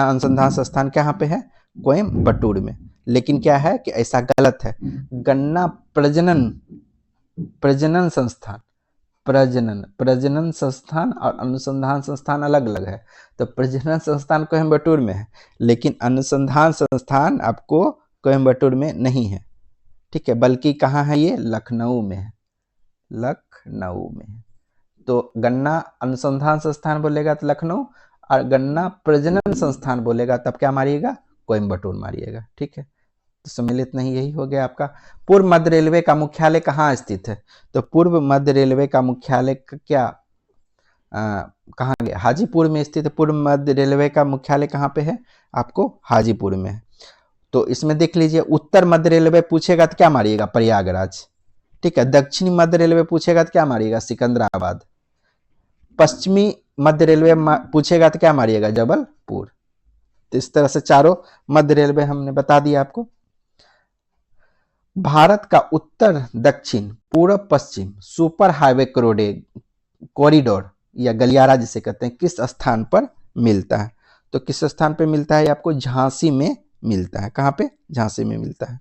अनुसंधान संस्थान कहाँ पे है? कोयम्बटूर में। लेकिन क्या है कि ऐसा गलत है। गन्ना प्रजनन संस्थान प्रजनन संस्थान और अनुसंधान संस्थान अलग अलग है। तो प्रजनन संस्थान कोयम्बटूर में है, लेकिन अनुसंधान संस्थान आपको कोयम्बटूर में नहीं है, ठीक है, बल्कि कहाँ है ये? लखनऊ में है, लखनऊ में है। तो गन्ना अनुसंधान संस्थान बोलेगा तो लखनऊ, और गन्ना प्रजनन संस्थान बोलेगा तब क्या मारिएगा? कोयम्बटूर मारिएगा, ठीक है। तो सम्मिलित नहीं, यही हो गया आपका। पूर्व मध्य रेलवे का मुख्यालय कहाँ स्थित है? तो पूर्व मध्य रेलवे का मुख्यालय क्या कहाँ गया? हाजीपुर में स्थित है। पूर्व मध्य रेलवे का मुख्यालय कहाँ पे है? आपको हाजीपुर में है। तो इसमें देख लीजिए, उत्तर मध्य रेलवे पूछेगा तो क्या मारिएगा? प्रयागराज, ठीक है। दक्षिणी मध्य रेलवे पूछेगा तो क्या मारिएगा? सिकंदराबाद। पश्चिमी मध्य रेलवे पूछेगा तो क्या मारिएगा? जबलपुर। तो इस तरह से चारों मध्य रेलवे हमने बता दिया आपको। भारत का उत्तर दक्षिण पूर्व पश्चिम सुपर हाईवे कॉरिडोर या गलियारा जिसे कहते हैं, किस स्थान पर मिलता है? तो किस स्थान पर मिलता है? आपको झांसी में मिलता है। कहां पे? झांसी में मिलता है।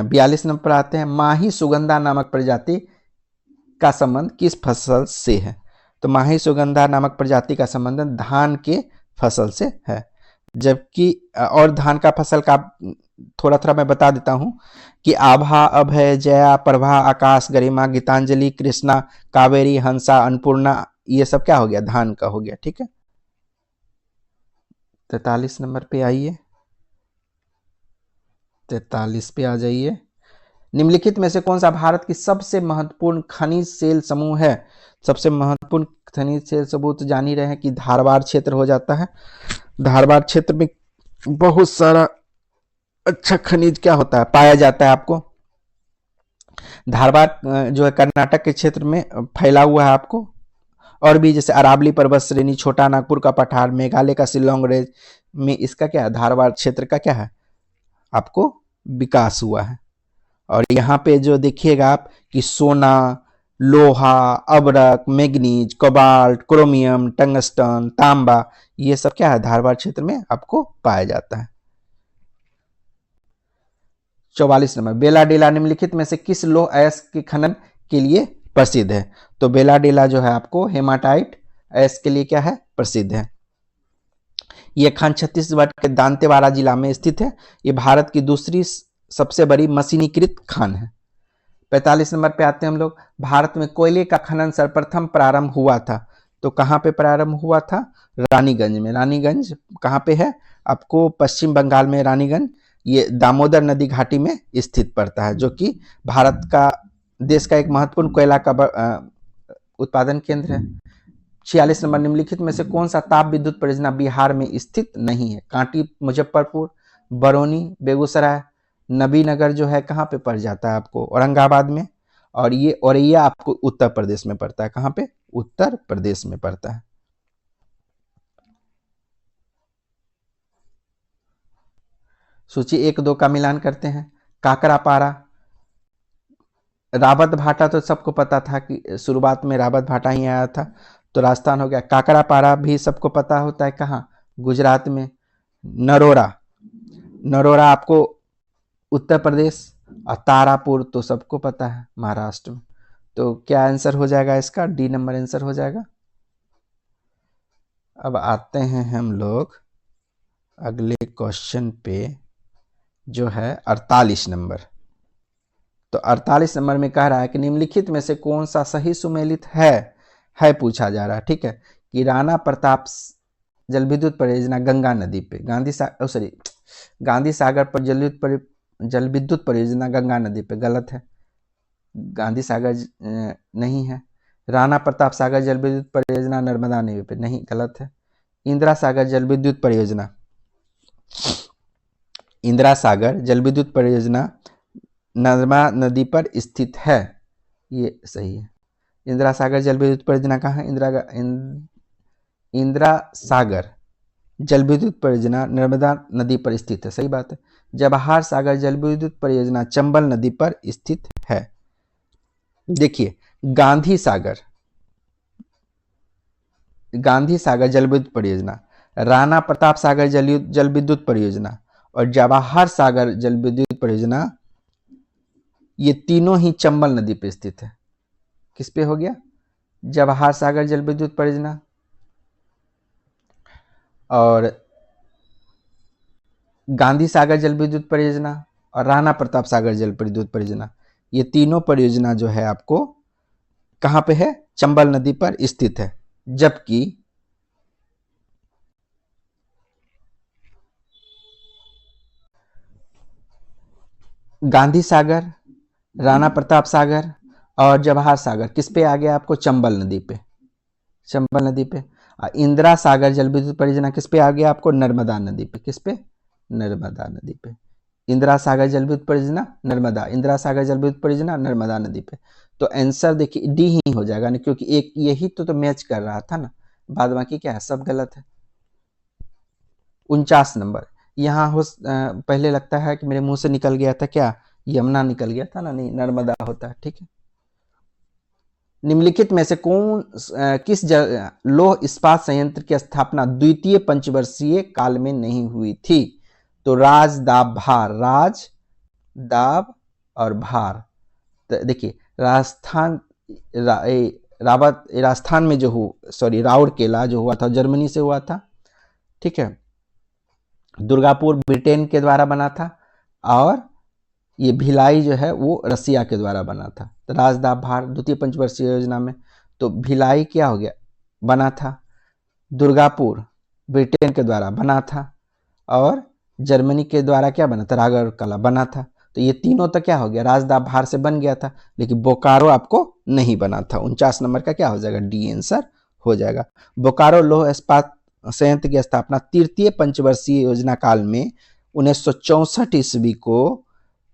42 नंबर पर आते हैं। माही सुगंधा नामक प्रजाति का संबंध किस फसल से है? तो माही सुगंधा नामक प्रजाति का संबंध धान के फसल से है। जबकि और धान का फसल का थोड़ा मैं बता देता हूं कि आभा, अभय, जया, प्रभा, आकाश, गरिमा, गीतांजलि, कृष्णा, कावेरी, हंसा, अन्नपूर्णा, ये सब क्या हो गया? धान का हो गया, ठीक है। 43 नंबर पे आइए, 43 पे आ जाइए। निम्नलिखित में से कौन सा भारत की सबसे महत्वपूर्ण खनिज सेल समूह है? सबसे महत्वपूर्ण खनिज सेल समूह तो जान ही रहे हैं कि धारवाड़ क्षेत्र हो जाता है। धारवाड़ क्षेत्र में बहुत सारा अच्छा खनिज क्या होता है? पाया जाता है। आपको धारवाड़ जो है कर्नाटक के क्षेत्र में फैला हुआ है आपको, और भी जैसे अरावली पर्वत श्रेणी, छोटा नागपुर का पठार, मेघालय का शिलोंग रेंज में इसका क्या है? धारवाड़ क्षेत्र का क्या है? आपको विकास हुआ है। और यहाँ पे जो देखिएगा आप कि सोना, लोहा, अबरक, मैग्नीज, कोबाल्ट, क्रोमियम, टंगस्टन, तांबा, ये सब क्या है? धारवाड़ क्षेत्र में आपको पाया जाता है। 44 नंबर, बेलाडेला निम्नलिखित में से किस लौह अयस्क के खनन के लिए प्रसिद्ध है? तो बेलाडेला जो है आपको हेमाटाइट अयस्क के लिए क्या है? प्रसिद्ध है। यह खान छत्तीसगढ़ के दांतेवाड़ा जिला में स्थित है। यह भारत की दूसरी सबसे बड़ी मशीनीकृत खान है। 45 नंबर पे आते हैं हम लोग। भारत में कोयले का खनन सर्वप्रथम प्रारंभ हुआ था, तो कहां पे प्रारंभ हुआ था? रानीगंज में। रानीगंज कहां पे है? आपको पश्चिम बंगाल में रानीगंज, ये दामोदर नदी घाटी में स्थित पड़ता है, जो कि भारत का देश का एक महत्वपूर्ण कोयला का उत्पादन केंद्र है। 46 नंबर, निम्नलिखित में से कौन सा ताप विद्युत परियोजना बिहार में स्थित नहीं है? कांटी मुजफ्फरपुर, बरौनी बेगूसराय, नबीनगर जो है कहाँ पे पड़ जाता है? आपको औरंगाबाद में। और ये औरैया आपको उत्तर प्रदेश में पड़ता है। कहाँ पे? उत्तर प्रदेश में पड़ता है। सूची 1-2 का मिलान करते हैं। काकरापारा, रावत भाटा तो सबको पता था कि शुरुआत में रावत भाटा ही आया था, तो राजस्थान हो गया। काकरापारा भी सबको पता होता है, कहाँ? गुजरात में। नरोरा आपको उत्तर प्रदेश, और तारापुर तो सबको पता है महाराष्ट्र में। तो क्या आंसर हो जाएगा इसका? डी नंबर आंसर हो जाएगा। अब आते हैं हम लोग अगले क्वेश्चन पे, जो है 48 नंबर। तो 48 नंबर में कह रहा है कि निम्नलिखित में से कौन सा सही सुमेलित है पूछा जा रहा है, ठीक है। कि राणा प्रताप जल विद्युत परियोजना गंगा नदी पे, गांधी सागर पर जल विद्युत परियोजना गंगा नदी पे, गलत है। गांधी सागर नहीं है। राणा प्रताप सागर जल विद्युत परियोजना नर्मदा नदी पर, नहीं, गलत है। इंदिरा सागर जल विद्युत परियोजना, इंदिरा सागर जल विद्युत परियोजना नर्मदा नदी पर स्थित है, ये सही है। इंदिरा सागर जल विद्युत परियोजना कहाँ है? इंदिरा सागर जल विद्युत परियोजना नर्मदा नदी पर स्थित है, सही बात है। जवाहर सागर जल विद्युत परियोजना चंबल नदी पर स्थित है। देखिए, गांधी सागर जल विद्युत परियोजना, राणा प्रताप सागर जल विद्युत परियोजना और जवाहर सागर जल विद्युत परियोजना, ये तीनों ही चंबल नदी पर स्थित है। किस पे हो गया? जवाहर सागर जल विद्युत परियोजना और गांधी सागर जल विद्युत परियोजना और राणा प्रताप सागर जल विद्युत परियोजना, ये तीनों परियोजना जो है आपको कहां पे है? चंबल नदी पर स्थित है। जबकि गांधी सागर, राणा प्रताप सागर और जवाहर सागर किस पे आ गया आपको? चंबल नदी पे, चंबल नदी पे। इंदिरा सागर जल विद्युत परियोजना किस पे आ गया आपको? नर्मदा नदी पे। किस पे? नर्मदा नदी पे। इंदिरा सागर जल विद्युत परियोजना नर्मदा, इंदिरा सागर जल विद्युत परियोजना नर्मदा नदी पे। तो आंसर देखिए डी ही हो जाएगा ना, क्योंकि एक यही तो मैच कर रहा था ना, बाद बाकी क्या है? सब गलत है। 49 नंबर, यहाँ हो पहले लगता है कि मेरे मुंह से निकल गया था, क्या यमुना निकल गया था ना, नहीं नर्मदा होता है, ठीक है। निम्नलिखित में से किस लौह इस्पात संयंत्र की स्थापना द्वितीय पंचवर्षीय काल में नहीं हुई थी? तो राज, दाब, भार, राज, दाब और भार। तो देखिए राजस्थान राजस्थान में जो राउरकेला जो हुआ था जर्मनी से हुआ था, ठीक है। दुर्गापुर ब्रिटेन के द्वारा बना था और ये भिलाई जो है वो रसिया के द्वारा बना था। तो राजदाब भार द्वितीय पंचवर्षीय योजना में, तो भिलाई क्या हो गया? बना था। दुर्गापुर ब्रिटेन के द्वारा बना था और जर्मनी के द्वारा क्या बना था? राउरकेला बना था। तो ये तीनों तो क्या हो गया? राजदाब भार से बन गया था, लेकिन बोकारो आपको नहीं बना था। 49 नंबर का क्या हो जाएगा? डी आंसर हो जाएगा। बोकारो लौह इस्पात संयंत्र की स्थापना तृतीय पंचवर्षीय योजना काल में 1964 ईस्वी को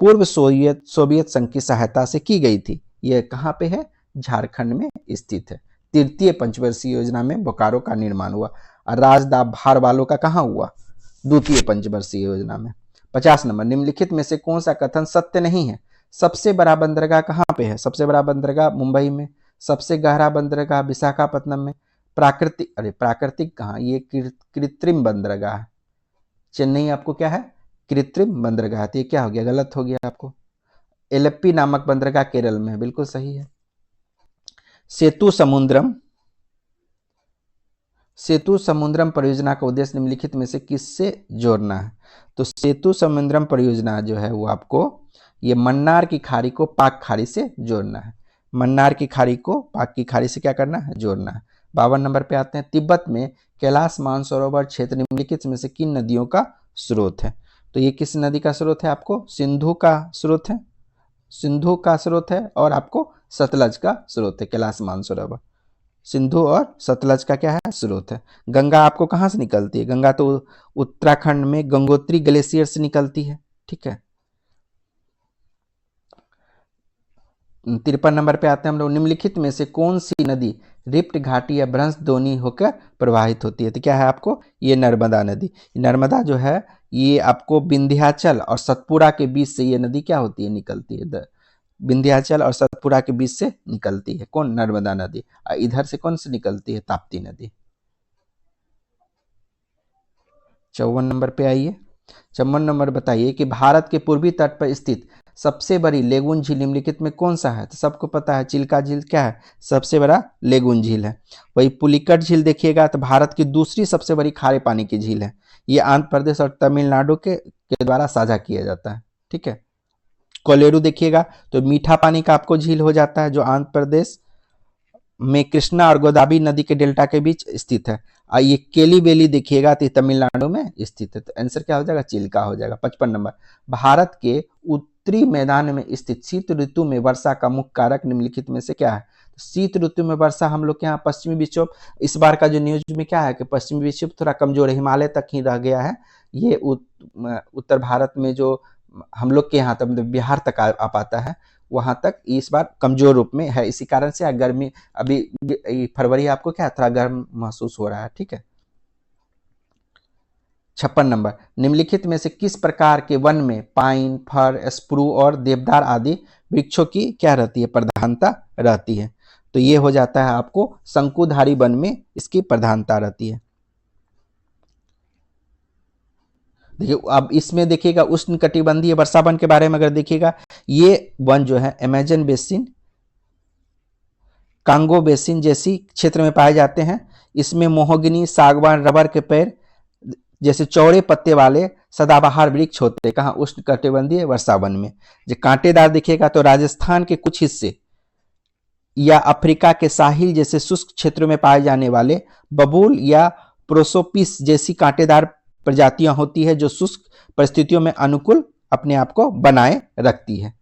पूर्व सोवियत संघ की सहायता से की गई थी। यह कहाँ पे है? झारखंड में स्थित है। तृतीय पंचवर्षीय योजना में बोकारो का निर्माण हुआ और राजदाब भार वालों का कहाँ हुआ? द्वितीय पंचवर्षीय योजना में। 50 नंबर, निम्नलिखित में से कौन सा कथन सत्य नहीं है? सबसे बड़ा बंदरगाह कहाँ पे है? सबसे बड़ा बंदरगाह मुंबई में, सबसे गहरा बंदरगाह विशाखापत्तनम में, प्राकृतिक कहाँ? ये कृत्रिम बंदरगाह है। चेन्नई आपको क्या है? कृत्रिम बंदरगाह। तो ये क्या हो गया? गलत हो गया आपको। एलेप्पी नामक बंदरगाह केरल में है, बिल्कुल सही है। सेतु समुद्रम परियोजना का उद्देश्य निम्नलिखित में से किससे जोड़ना है? तो सेतु समुद्रम परियोजना जो है वो आपको ये मन्नार की खाड़ी को पाक खाड़ी से जोड़ना है। मन्नार की खाड़ी को पाक की खाड़ी से क्या करना है? जोड़ना है। 52 नंबर पे आते हैं, तिब्बत में कैलाश मानसरोवर क्षेत्र निम्नलिखित में से किन नदियों का स्रोत है? तो ये किस नदी का स्रोत है आपको? सिंधु का स्रोत है, सिंधु का स्रोत है और आपको सतलज का स्रोत है। कैलाश मानसरोवर सिंधु और सतलज का क्या है? स्रोत है। गंगा आपको कहाँ से निकलती है? गंगा तो उत्तराखंड में गंगोत्री ग्लेशियर से निकलती है, ठीक है। 53 नंबर पे आते हैं हम लोग, निम्नलिखित में से कौन सी नदी रिफ्ट घाटी या भ्रंश दोनी होकर प्रवाहित होती है? तो क्या है आपको? ये नर्मदा नदी। नर्मदा जो है ये आपको विंध्याचल और सतपुड़ा के बीच से ये नदी क्या होती है? निकलती है। विंध्याचल और सतपुड़ा के बीच से निकलती है कौन? नर्मदा नदी। इधर से कौन सी निकलती है? ताप्ती नदी। 54 नंबर पे आइए। 54 नंबर बताइए कि भारत के पूर्वी तट पर स्थित सबसे बड़ी लेगून झील निम्नलिखित में कौन सा है? तो सबको पता है चिल्का झील क्या है? सबसे बड़ा लेगून झील है। वही पुलिकट झील देखिएगा तो भारत की दूसरी सबसे बड़ी खारे पानी की झील है। ये आंध्र प्रदेश और तमिलनाडु के द्वारा साझा किया जाता है, ठीक है। कोलेरू देखिएगा तो मीठा पानी का आपको झील हो जाता है, जो आंध्र प्रदेश में कृष्णा और गोदावरी नदी के डेल्टा के बीच स्थित है। और ये केली बेली देखिएगा तो तमिलनाडु में स्थित है। तो आंसर क्या हो जाएगा? चिल्का हो जाएगा। 55 नंबर, भारत के उत्तरी मैदान में स्थित शीत ऋतु में वर्षा का मुख्य कारक निम्नलिखित में से क्या है? शीत ऋतु में वर्षा हम लोग के यहाँ पश्चिमी विक्षोभ, इस बार का जो न्यूज में क्या है कि पश्चिमी विक्षोभ थोड़ा कमजोर है, हिमालय तक ही रह गया है। ये उत्तर भारत में जो हम लोग के यहाँ तक मतलब बिहार तक आ पाता है, वहां तक इस बार कमजोर रूप में है। इसी कारण से गर्मी अभी फरवरी आपको क्या थोड़ा गर्म महसूस हो रहा है। ठीक है। 56 नंबर, निम्नलिखित में से किस प्रकार के वन में पाइन, फर, स्प्रू और देवदार आदि वृक्षों की क्या रहती है? प्रधानता रहती है। तो ये हो जाता है आपको शंकुधारी वन में इसकी प्रधानता रहती है। देखिए अब इसमें देखिएगा उष्णकटिबंधीय वर्षा वन के बारे में अगर देखिएगा, ये वन जो है अमेजन बेसिन, कांगो बेसिन जैसी क्षेत्र में पाए जाते हैं। इसमें मोहगनी, सागवान, रबर के पेड़ जैसे चौड़े पत्ते वाले सदाबहार वृक्ष होते हैं। कहाँ? उष्णकटिबंधीय वर्षा वन में। जो कांटेदार दिखेगा तो राजस्थान के कुछ हिस्से या अफ्रीका के साहिल जैसे शुष्क क्षेत्रों में पाए जाने वाले बबूल या प्रोसोपिस जैसी कांटेदार प्रजातियां होती है जो शुष्क परिस्थितियों में अनुकूल अपने आप को बनाए रखती है।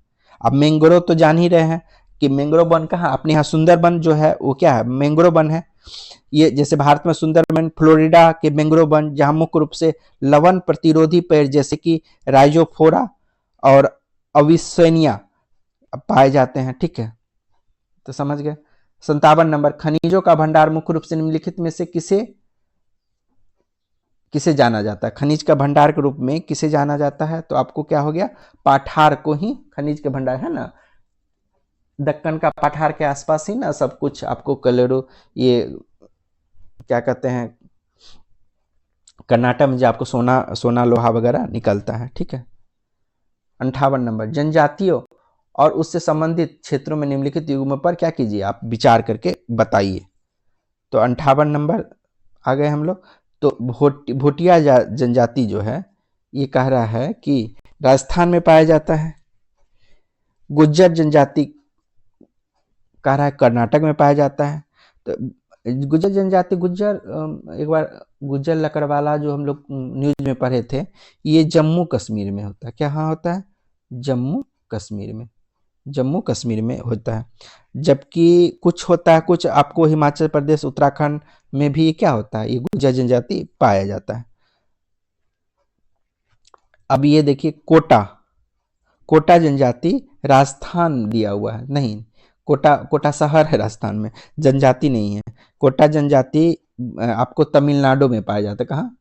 अब मैंग्रोव तो जान ही रहे हैं कि मैंग्रोव वन कहाँ? अपने यहाँ सुंदरबन जो है वो क्या है? मैंग्रोव वन है। ये जैसे भारत में सुंदरबन, फ्लोरिडा के मैंग्रोव वन जहां मुख्य रूप से लवण प्रतिरोधी पेड़ जैसे कि राइजोफोरा और अविसेनिया पाए जाते हैं। ठीक है, तो समझ गए। 57 नंबर, खनिजों का भंडार मुख्य रूप से निम्नलिखित में से किसे जाना जाता है? खनिज का भंडार के रूप में किसे जाना जाता है? तो आपको क्या हो गया? पाठार को ही खनिज के भंडार है ना। दक्कन का पठार के आसपास ही ना सब कुछ आपको कलेरो, ये क्या कहते हैं, कर्नाटक में जो आपको सोना लोहा वगैरह निकलता है। ठीक है। 58 नंबर, जनजातियों और उससे संबंधित क्षेत्रों में निम्नलिखित युग्म पर क्या कीजिए? आप विचार करके बताइए। तो 58 नंबर आ गए हम लोग। तो भोटिया जनजाति जो है ये कह रहा है कि राजस्थान में पाया जाता है। गुज्जर जनजाति कह रहा है कर्नाटक में पाया जाता है। तो गुज्जर जनजाति, एक बार गुज्जर लकड़वाला जो हम लोग न्यूज में पढ़े थे, ये जम्मू कश्मीर में होता है। क्या हाँ होता है? जम्मू कश्मीर में होता है। जबकि कुछ होता है, कुछ आपको हिमाचल प्रदेश, उत्तराखंड में भी क्या होता है? ये गुज्जर जनजाति पाया जाता है। अब ये देखिए कोटा जनजाति राजस्थान दिया हुआ है, नहीं, कोटा शहर है राजस्थान में, जनजाति नहीं है। कोटा जनजाति आपको तमिलनाडु में पाया जाता है। कहाँ?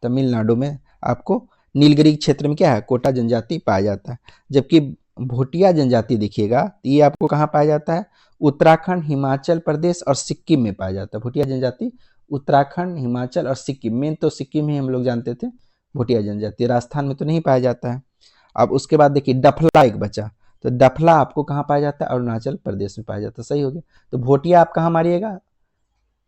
तमिलनाडु में आपको नीलगिरी क्षेत्र में क्या है? कोटा जनजाति पाया जाता है। जबकि भोटिया जनजाति देखिएगा तो ये आपको कहाँ पाया जाता है? उत्तराखंड, हिमाचल प्रदेश और सिक्किम में पाया जाता है। भोटिया जनजाति उत्तराखंड, हिमाचल और सिक्किम, मेन तो सिक्किम ही हम लोग जानते थे। भोटिया जनजाति राजस्थान में तो नहीं पाया जाता है। अब उसके बाद देखिए डफला एक बचा, तो डफला आपको कहाँ पाया जाता है? अरुणाचल प्रदेश में पाया जाता है। सही हो गया। तो भोटिया आप कहाँ मारिएगा?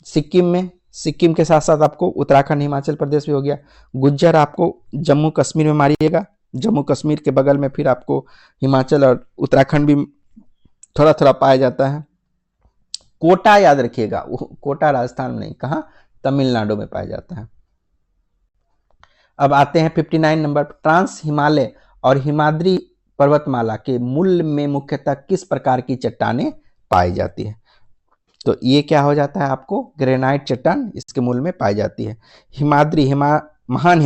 सिक्किम में। सिक्किम के साथ साथ आपको उत्तराखंड, हिमाचल प्रदेश भी हो गया। गुज्जर आपको जम्मू कश्मीर में मारिएगा। जम्मू कश्मीर के बगल में फिर आपको हिमाचल और उत्तराखंड भी थोड़ा थोड़ा पाया जाता है। कोटा याद रखिएगा, कोटा राजस्थान में नहीं, कहाँ? तमिलनाडु में पाया जाता है। अब आते हैं 59 नंबर, ट्रांस हिमालय और हिमाद्री पर्वतमाला के मूल में मुख्यतः किस प्रकार की चट्टानें पाई जाती है? तो ये क्या हो जाता है आपको? ग्रेनाइट चट्टान इसके मूल में पाई जाती है। हिमाद्री महान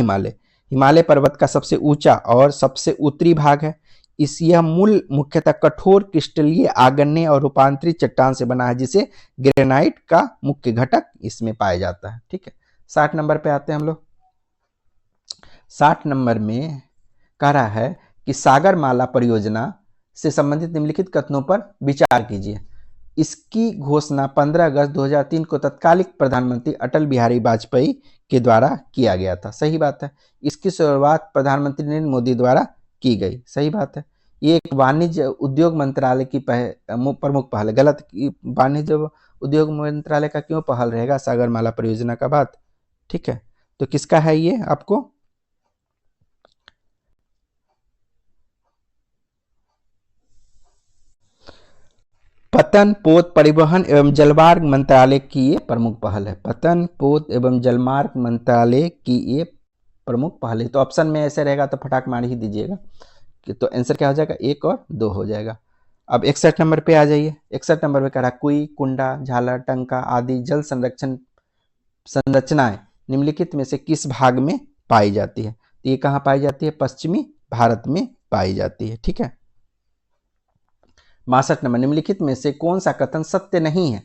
हिमालय पर्वत का सबसे ऊंचा और सबसे उत्तरी भाग है। यह मूल मुख्यतः कठोर क्रिस्टलीय आग्नेय और रूपांतरित चट्टान से बना है, जिसे ग्रेनाइट का मुख्य घटक इसमें पाया जाता है। ठीक है। 60 नंबर पे आते हैं हम लोग। 60 नंबर में कह रहा है कि सागरमाला परियोजना से संबंधित निम्नलिखित कथनों पर विचार कीजिए। इसकी घोषणा 15 अगस्त 2003 को तत्कालिक प्रधानमंत्री अटल बिहारी वाजपेयी के द्वारा किया गया था। सही बात है। इसकी शुरुआत प्रधानमंत्री नरेंद्र मोदी द्वारा की गई। सही बात है। ये एक वाणिज्य उद्योग मंत्रालय की प्रमुख पहल है। गलत, वाणिज्य उद्योग मंत्रालय का क्यों पहल रहेगा सागरमाला परियोजना का बात? ठीक है। तो किसका है ये? आपको पतन, पोत, परिवहन एवं जलमार्ग मंत्रालय की ये प्रमुख पहल है। पतन, पोत एवं जलमार्ग मंत्रालय की ये प्रमुख पहल है। तो ऑप्शन में ऐसे रहेगा तो फटाक मार ही दीजिएगा। तो आंसर क्या हो जाएगा, 1 और 2 हो जाएगा। अब 61 नंबर पे आ जाइए। 61 नंबर पे कह रहा कुई, कुंडा, झालर, टंका आदि जल संरक्षण संरचनाएं निम्नलिखित में से किस भाग में पाई जाती है? तो ये कहाँ पाई जाती है? पश्चिमी भारत में पाई जाती है। ठीक है। 62 नंबर, निम्नलिखित में से कौन सा कथन सत्य नहीं है?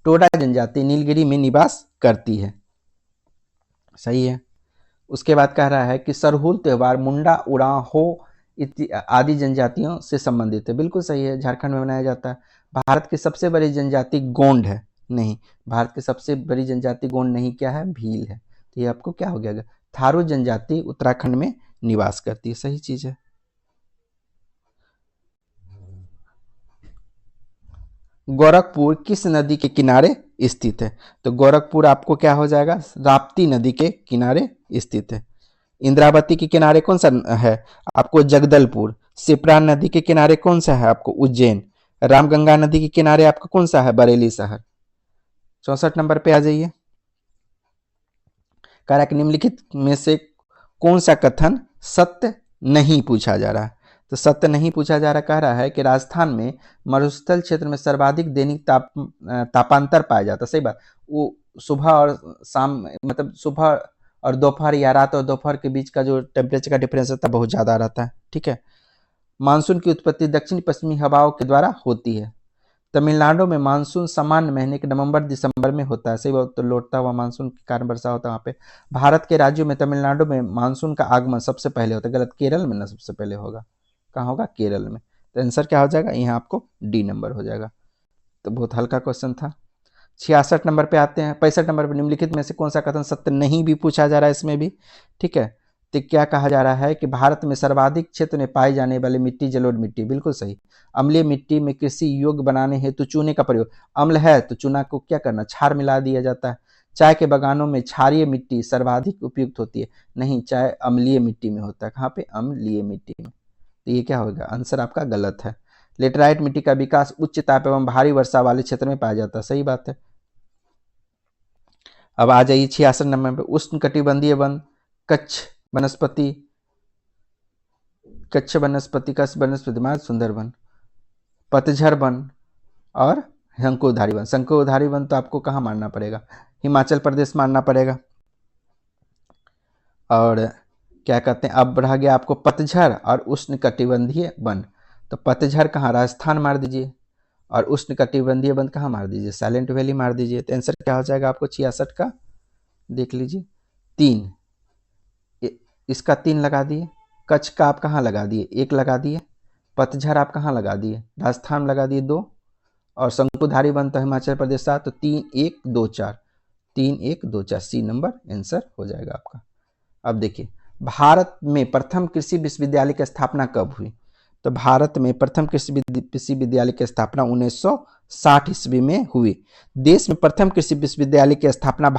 टोडा जनजाति नीलगिरी में निवास करती है। सही है। उसके बाद कह रहा है कि सरहुल त्योहार मुंडा, उरांहो आदि जनजातियों से संबंधित है। बिल्कुल सही है, झारखंड में मनाया जाता है। भारत की सबसे बड़ी जनजाति गोंड है। नहीं, भारत की सबसे बड़ी जनजाति गोंड नहीं, क्या है? भील है। तो ये आपको क्या हो गया? थारू जनजाति उत्तराखंड में निवास करती है। सही चीज है। गोरखपुर किस नदी के किनारे स्थित है? तो गोरखपुर आपको क्या हो जाएगा? राप्ती नदी के किनारे स्थित है। इंद्रावती के किनारे कौन सा है? आपको जगदलपुर। सिप्रा नदी के किनारे कौन सा है? आपको उज्जैन। रामगंगा नदी के किनारे आपका कौन सा है? बरेली शहर। 64 नंबर पे आ जाइए। कह रहा है कि निम्नलिखित में से कौन सा कथन सत्य नहीं पूछा जा रहा है? तो सत्य नहीं पूछा जा रहा, कह रहा है कि राजस्थान में मरुस्थल क्षेत्र में सर्वाधिक दैनिक तापांतर पाया जाता है। सही बात। वो सुबह और शाम, मतलब सुबह और दोपहर या रात और दोपहर के बीच का जो टेम्परेचर का डिफरेंस रहता है बहुत ज़्यादा रहता है। ठीक है। मानसून की उत्पत्ति दक्षिण पश्चिमी हवाओं के द्वारा होती है। तमिलनाडु में मानसून सामान्य महीने के नवंबर दिसंबर में होता है। सही बात। तो लौटता हुआ मानसून के कारण वर्षा होता है वहाँ पे। भारत के राज्यों में तमिलनाडु में मानसून का आगमन सबसे पहले होता है। गलत, केरल में ना सबसे पहले होगा। कहाँ होगा? केरल में। तो आंसर क्या हो जाएगा? यहाँ आपको डी नंबर हो जाएगा। तो बहुत हल्का क्वेश्चन था। 66 नंबर पे आते हैं। 65 नंबर पर निम्नलिखित में से कौन सा कथन सत्य नहीं भी पूछा जा रहा है इसमें भी। ठीक है। तो क्या कहा जा रहा है कि भारत में सर्वाधिक क्षेत्र में पाई जाने वाली मिट्टी जलोढ़ मिट्टी। बिल्कुल सही। अम्लीय मिट्टी में कृषि योग्य बनाने हेतु चूने का प्रयोग। अम्ल है तो चूना को क्या करना? क्षार मिला दिया जाता है। चाय के बागानों में क्षारीय मिट्टी सर्वाधिक उपयुक्त होती है। नहीं, चाय अम्लीय मिट्टी में होता है। कहाँ पे? अम्लीय मिट्टी में। तो ये क्या होगा? आंसर आपका गलत है। लेटराइट मिट्टी का विकास उच्च ताप एवं भारी वर्षा वाले क्षेत्र में पाया जाता है। सही बात है। अब आ जाइए 66 नंबर पे। उष्ण कटिबंधीय वन, कच्छ वनस्पति, कच्छ वनस्पति का वनस्पति मार्ग, सुंदरवन, पतझड़ वन और शंकुधारी वन। शंकुधारी वन तो आपको कहाँ मानना पड़ेगा? हिमाचल प्रदेश मानना पड़ेगा। और क्या कहते हैं, अब रह गया आपको पतझड़ और उष्ण कटिबंधीय वन। तो पतझड़ कहाँ? राजस्थान मार दीजिए। और उष्ण कटिबंधीय वन कहाँ मार दीजिए? साइलेंट वैली मार दीजिए। तो आंसर क्या हो जाएगा आपको 66 का? देख लीजिए। 3, इसका 3 लगा दिए। कच्छ का आप कहाँ लगा दिए? 1 लगा दिए। पतझड़ आप कहाँ लगा दिए? राजस्थान लगा दिए 2। और शंकुधारी वन तो हिमाचल प्रदेश 7। तो 3 1 2 4, 3 1 2 4, सी नंबर आंसर हो जाएगा आपका। अब देखिए, भारत में प्रथम कृषि विश्वविद्यालय की स्थापना कब हुई? तो भारत में प्रथम कृषि विश्वविद्यालय की स्थापना 1960 ईस्वी में हुई। देश में प्रथम कृषि विश्वविद्यालय की स्थापना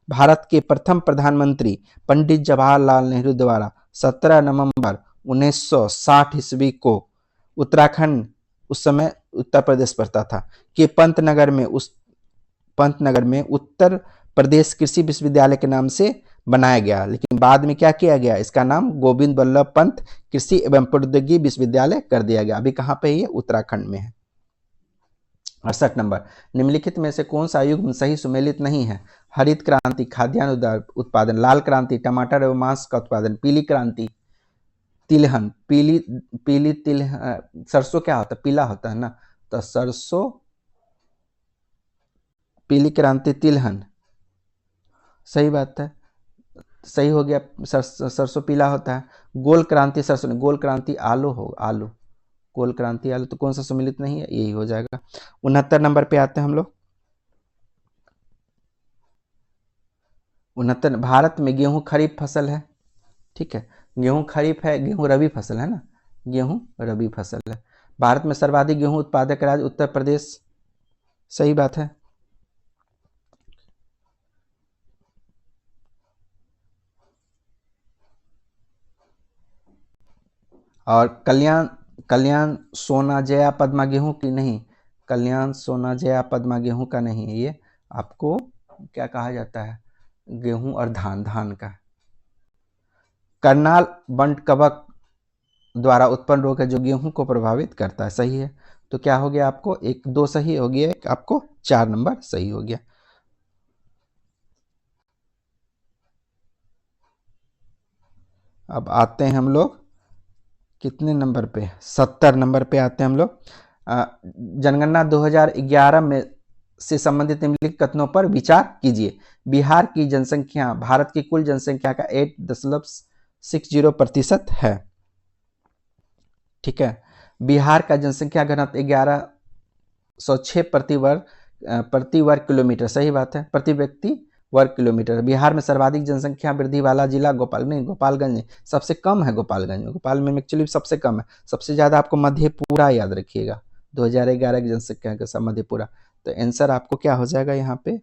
भारत के प्रथम प्रधानमंत्री पंडित जवाहरलाल नेहरू द्वारा 17 नवंबर 1960 ईस्वी को उत्तराखंड, उस समय उत्तर प्रदेश पड़ता था, कि पंतनगर में उत्तर प्रदेश कृषि विश्वविद्यालय के नाम से बनाया गया। लेकिन बाद में क्या किया गया? इसका नाम गोविंद बल्लभ पंत कृषि एवं प्रौद्योगिकी विश्वविद्यालय कर दिया गया। अभी कहाँ पे है? ये उत्तराखंड में है। 68 नंबर, निम्नलिखित में से कौन सा युग्म सही सुमेलित नहीं है? हरित क्रांति खाद्यान्न उत्पादन, लाल क्रांति टमाटर एवं मांस का उत्पादन, पीली क्रांति तिलहन, पीली तिलहन, सरसों क्या होता है? पीला होता है ना। तो सरसों, पीली क्रांति तिलहन। सही बात है, सही हो गया। सरसों पीला होता है। गोल क्रांति सरसों नहीं, गोल क्रांति आलू हो, आलू, गोल क्रांति आलू। तो कौन सा सम्मिलित नहीं है? यही हो जाएगा। 69 नंबर पे आते हैं हम लोग। 69, भारत में गेहूं खरीफ फसल है। ठीक है, गेहूं खरीफ है, गेहूं रबी फसल है ना, गेहूं रबी फसल है। भारत में सर्वाधिक गेहूं उत्पादक राज्य उत्तर प्रदेश। सही बात है। और कल्याण सोना जया पद्मा गेहूं की नहीं, कल्याण सोना जया पद्मा गेहूं का नहीं है। ये आपको क्या कहा जाता है? गेहूं और धान, धान का। करनाल बंट कवक द्वारा उत्पन्न रोग है जो गेहूं को प्रभावित करता है, सही है। तो क्या हो गया आपको, एक 2 सही हो गया, एक आपको 4 नंबर सही हो गया। अब आते हैं हम लोग कितने नंबर पे, 70 नंबर पे आते हैं हम लोग। जनगणना 2011 में से संबंधित निम्नलिखित कथनों पर विचार कीजिए। बिहार की जनसंख्या भारत की कुल जनसंख्या का 8.60% है। ठीक है, बिहार का जनसंख्या घनत्व 1106 प्रति वर्ग किलोमीटर, सही बात है, प्रति व्यक्ति वर्ग किलोमीटर। बिहार में सर्वाधिक जनसंख्या वृद्धि वाला जिला गोपालगंज नहीं, सबसे कम है गोपालगंज में, गोपाल में एक्चुअली सबसे कम है। सबसे ज्यादा आपको मधेपुरा याद रखिएगा, 2011 की जनसंख्या के साथ मधेपुरा। तो आंसर आपको क्या हो जाएगा, यहाँ पे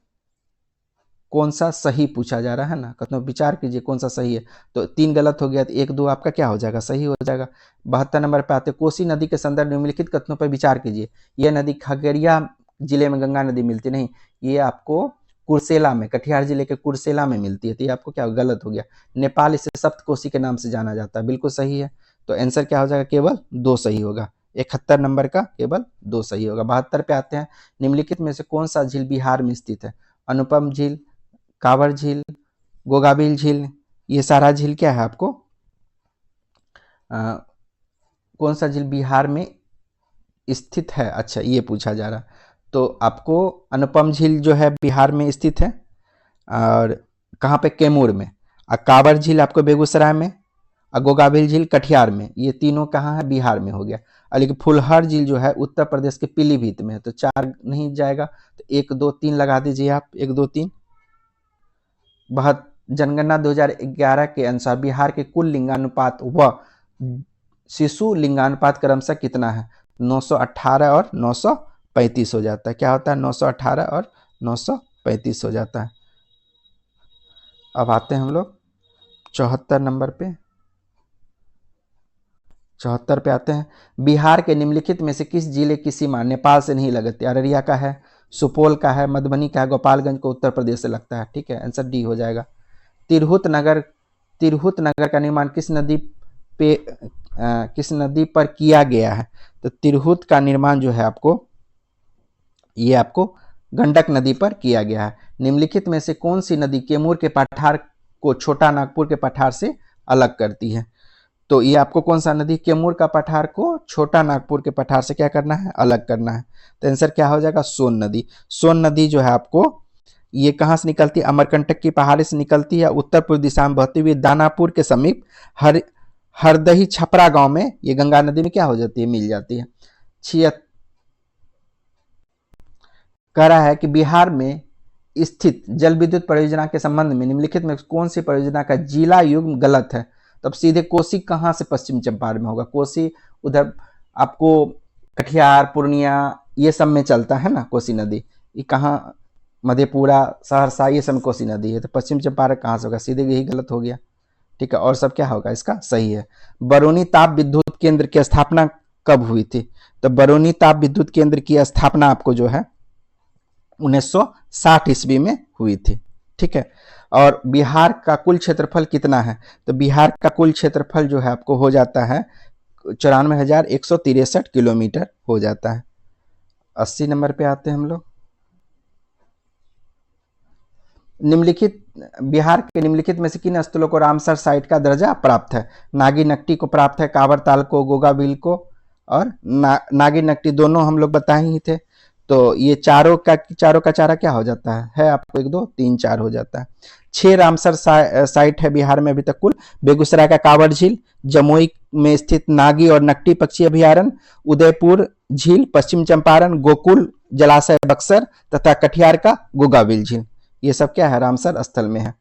कौन सा सही पूछा जा रहा है ना, कथनों विचार कीजिए कौन सा सही है। तो 3 गलत हो गया, तो 1 2 आपका क्या हो जाएगा, सही हो जाएगा। 72 नंबर पे आते, कोसी नदी के संदर्भ निम्नलिखित कथनों पर विचार कीजिए। यह नदी खगड़िया जिले में गंगा नदी मिलती, नहीं, ये आपको कुर्सेला में, कटिहार जिले के कुर्सेला में मिलती है। तो ये आपको क्या गलत हो गया। नेपाल इसे सप्तकोसी के नाम से जाना जाता है, बिल्कुल सही है। तो आंसर क्या हो जाएगा, केवल 2 सही होगा। 71 नंबर का केवल 2 सही होगा। 72 पे आते हैं, निम्नलिखित में से कौन सा झील बिहार में स्थित है। अनुपम झील, कांवर झील, गोगाबिल झील, ये सारा झील क्या है आपको, कौन सा झील बिहार में स्थित है, अच्छा ये पूछा जा रहा। तो आपको अनुपम झील जो है बिहार में स्थित है, और कहाँ पे, कैमूर में। और कांवर झील आपको बेगूसराय में, और गोगाबिल झील कटिहार में। ये तीनों कहाँ है, बिहार में हो गया। और लेकिन फुलहर झील जो है उत्तर प्रदेश के पीलीभीत में है। तो 4 नहीं जाएगा, तो 1 2 3 लगा दीजिए आप, 1 2 3। जनगणना 2011 के अनुसार बिहार के कुल लिंगानुपात व शिशु लिंगानुपात क्रमशः कितना है, 918 और 935 हो जाता है। क्या होता है, 918 और 935 हो जाता है। अब आते हैं हम लोग 74 नंबर पे, 74 पे आते हैं। बिहार के निम्नलिखित में से किस जिले की सीमा नेपाल से नहीं लगती। अररिया का है, सुपौल का है, मधुबनी का है, गोपालगंज को उत्तर प्रदेश से लगता है। ठीक है, आंसर डी हो जाएगा। तिरहुत नगर का निर्माण किस नदी पर किया गया है। तो तिरहुत का निर्माण जो है आपको, ये आपको गंडक नदी पर किया गया है। निम्नलिखित में से कौन सी नदी कैमूर के पठार को छोटा नागपुर के पठार से अलग करती है। तो ये आपको कौन सा नदी, कैमूर का पठार को छोटा नागपुर के पठार से क्या करना है, अलग करना है। तो आंसर क्या हो जाएगा, सोन नदी। सोन नदी जो है आपको, ये कहाँ से निकलती है, अमरकंटक की पहाड़ी से निकलती है, उत्तर पूर्व दिशा में बहती हुई दानापुर के समीप हरदही छपरा गांव में ये गंगा नदी में क्या हो जाती है, मिल जाती है। कह रहा है कि बिहार में स्थित जल विद्युत परियोजना के संबंध में निम्नलिखित में कौन सी परियोजना का जिला युग्म गलत है। तब सीधे कोसी कहाँ से पश्चिम चंपारण में होगा, कोसी उधर आपको कटिहार पूर्णिया ये सब में चलता है ना कोसी नदी, ये कहाँ, मधेपुरा सहरसा ये सब कोसी नदी है। तो पश्चिम चंपारण कहाँ से होगा, सीधे यही गलत हो गया। ठीक है, और सब क्या होगा इसका सही है। बरौनी ताप विद्युत केंद्र की स्थापना कब हुई थी। तो बरौनी ताप विद्युत केंद्र की स्थापना आपको जो है 1960 ईस्वी में हुई थी। ठीक है, और बिहार का कुल क्षेत्रफल कितना है। तो बिहार का कुल क्षेत्रफल जो है आपको हो जाता है 94,163 किलोमीटर हो जाता है। 80 नंबर पे आते हैं हम लोग। निम्नलिखित बिहार के निम्नलिखित में से किन स्थलों को रामसर साइट का दर्जा प्राप्त है। नागी नकटी को प्राप्त है, कांवर ताल को, गोगाबिल को, और नागी नकटी दोनों हम लोग बताए ही थे। तो ये चारों का चारा क्या हो जाता है आपको 1 2 3 4 हो जाता है। 6 रामसर साइट है बिहार में अभी तक कुल। बेगूसराय का कांवर झील, जमुई में स्थित नागी और नकटी पक्षी अभ्यारण्य, उदयपुर झील, पश्चिम चंपारण गोकुल जलाशय बक्सर, तथा कटिहार का गोगाबिल झील, ये सब क्या है, रामसर स्थल में है।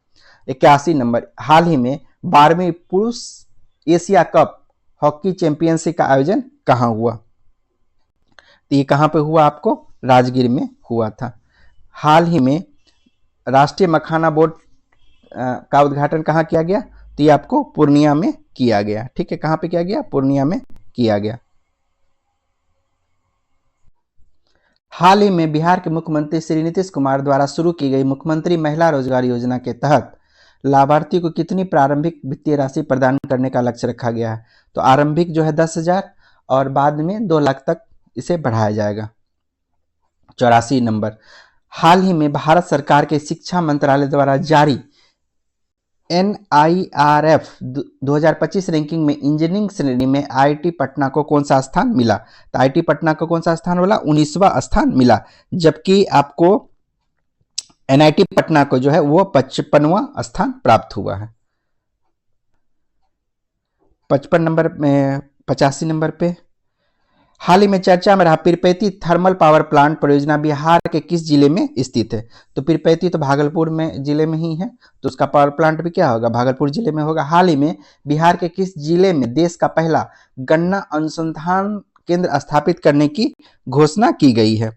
81 नंबर, हाल ही में 12वीं पुरुष एशिया कप हॉकी चैंपियनशिप का आयोजन कहाँ हुआ। तो ये कहाँ पे हुआ आपको, राजगीर में हुआ था। हाल ही में राष्ट्रीय मखाना बोर्ड का उद्घाटन कहाँ किया गया। तो ये आपको पूर्णिया में किया गया। ठीक है, कहाँ पे किया गया, पूर्णिया में किया गया। हाल ही में बिहार के मुख्यमंत्री श्री नीतीश कुमार द्वारा शुरू की गई मुख्यमंत्री महिला रोजगार योजना के तहत लाभार्थी को कितनी प्रारंभिक वित्तीय राशि प्रदान करने का लक्ष्य रखा गया है? तो आरंभिक जो है 10,000 और बाद में 2 लाख तक इसे बढ़ाया जाएगा। 84 नंबर, हाल ही में भारत सरकार के शिक्षा मंत्रालय द्वारा जारी NIRF 2025 रैंकिंग में इंजीनियरिंग श्रेणी में IIT पटना को कौन सा स्थान मिला? तो IIT पटना को कौन सा स्थान मिला? 19वां स्थान मिला, जबकि आपको NIT पटना को जो है वो 55वां स्थान प्राप्त हुआ है। 55 नंबर में 85 नंबर पे हाल ही में चर्चा में रहा पीरपैंती थर्मल पावर प्लांट परियोजना बिहार के किस जिले में स्थित है? तो पीरपैंती तो भागलपुर में जिले में ही है, तो उसका पावर प्लांट भी क्या होगा? भागलपुर जिले में होगा। हाल ही में बिहार के किस जिले में देश का पहला गन्ना अनुसंधान केंद्र स्थापित करने की घोषणा की गई है?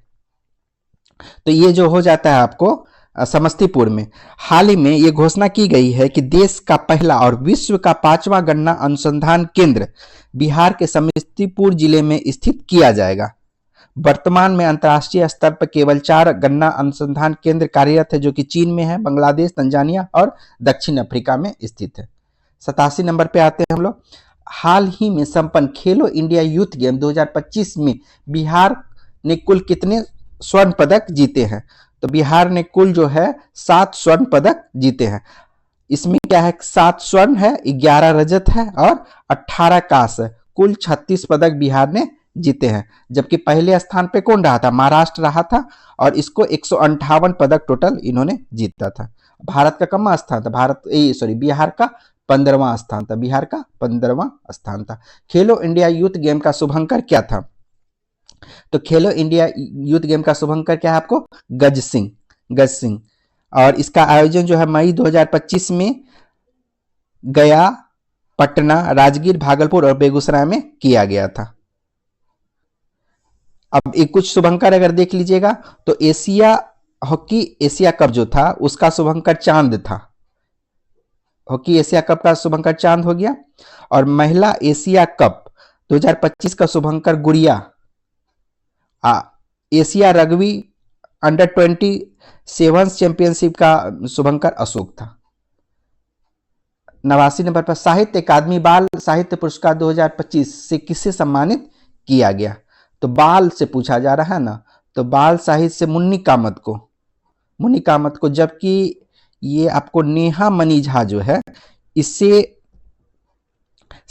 तो ये जो हो जाता है आपको समस्तीपुर में। हाल ही में ये घोषणा की गई है कि देश का पहला और विश्व का 5वां गन्ना अनुसंधान केंद्र बिहार के समस्तीपुर जिले में स्थित किया जाएगा। वर्तमान में अंतर्राष्ट्रीय स्तर पर केवल 4 गन्ना अनुसंधान केंद्र कार्यरत है, जो कि चीन में है, बांग्लादेश, तंजानिया और दक्षिण अफ्रीका में स्थित है। 87 नंबर पे आते हैं हम लोग। हाल ही में संपन्न खेलो इंडिया यूथ गेम 2025 में बिहार ने कुल कितने स्वर्ण पदक जीते हैं? तो बिहार ने कुल जो है 7 स्वर्ण पदक जीते हैं। इसमें क्या है? 7 स्वर्ण है, 11 रजत है और 18 कांस्य, कुल 36 पदक बिहार ने जीते हैं। जबकि पहले स्थान पे कौन रहा था? महाराष्ट्र रहा था और इसको 158 पदक टोटल इन्होंने जीता था। भारत का कम स्थान था? बिहार का 15वां स्थान था। बिहार का 15वां स्थान था। खेलो इंडिया यूथ गेम का शुभंकर क्या था? तो खेलो इंडिया यूथ गेम का शुभंकर क्या है आपको? गज सिंह। और इसका आयोजन जो है मई 2025 में गया, पटना, राजगीर, भागलपुर और बेगूसराय में किया गया था। अब एक कुछ शुभंकर अगर देख लीजिएगा तो हॉकी एशिया कप जो था उसका शुभंकर चांद था। हॉकी एशिया कप का शुभंकर चांद हो गया। और महिला एशिया कप 2025 का शुभंकर गुड़िया। एशिया रग्बी अंडर 27 चैंपियनशिप का शुभंकर अशोक था। 89 नंबर पर साहित्य अकादमी बाल साहित्य पुरस्कार 2025 से किसे सम्मानित किया गया? तो बाल से पूछा जा रहा है ना, तो बाल साहित्य से मुन्नी कामत को, जबकि ये आपको नेहा मनी झा जो है इससे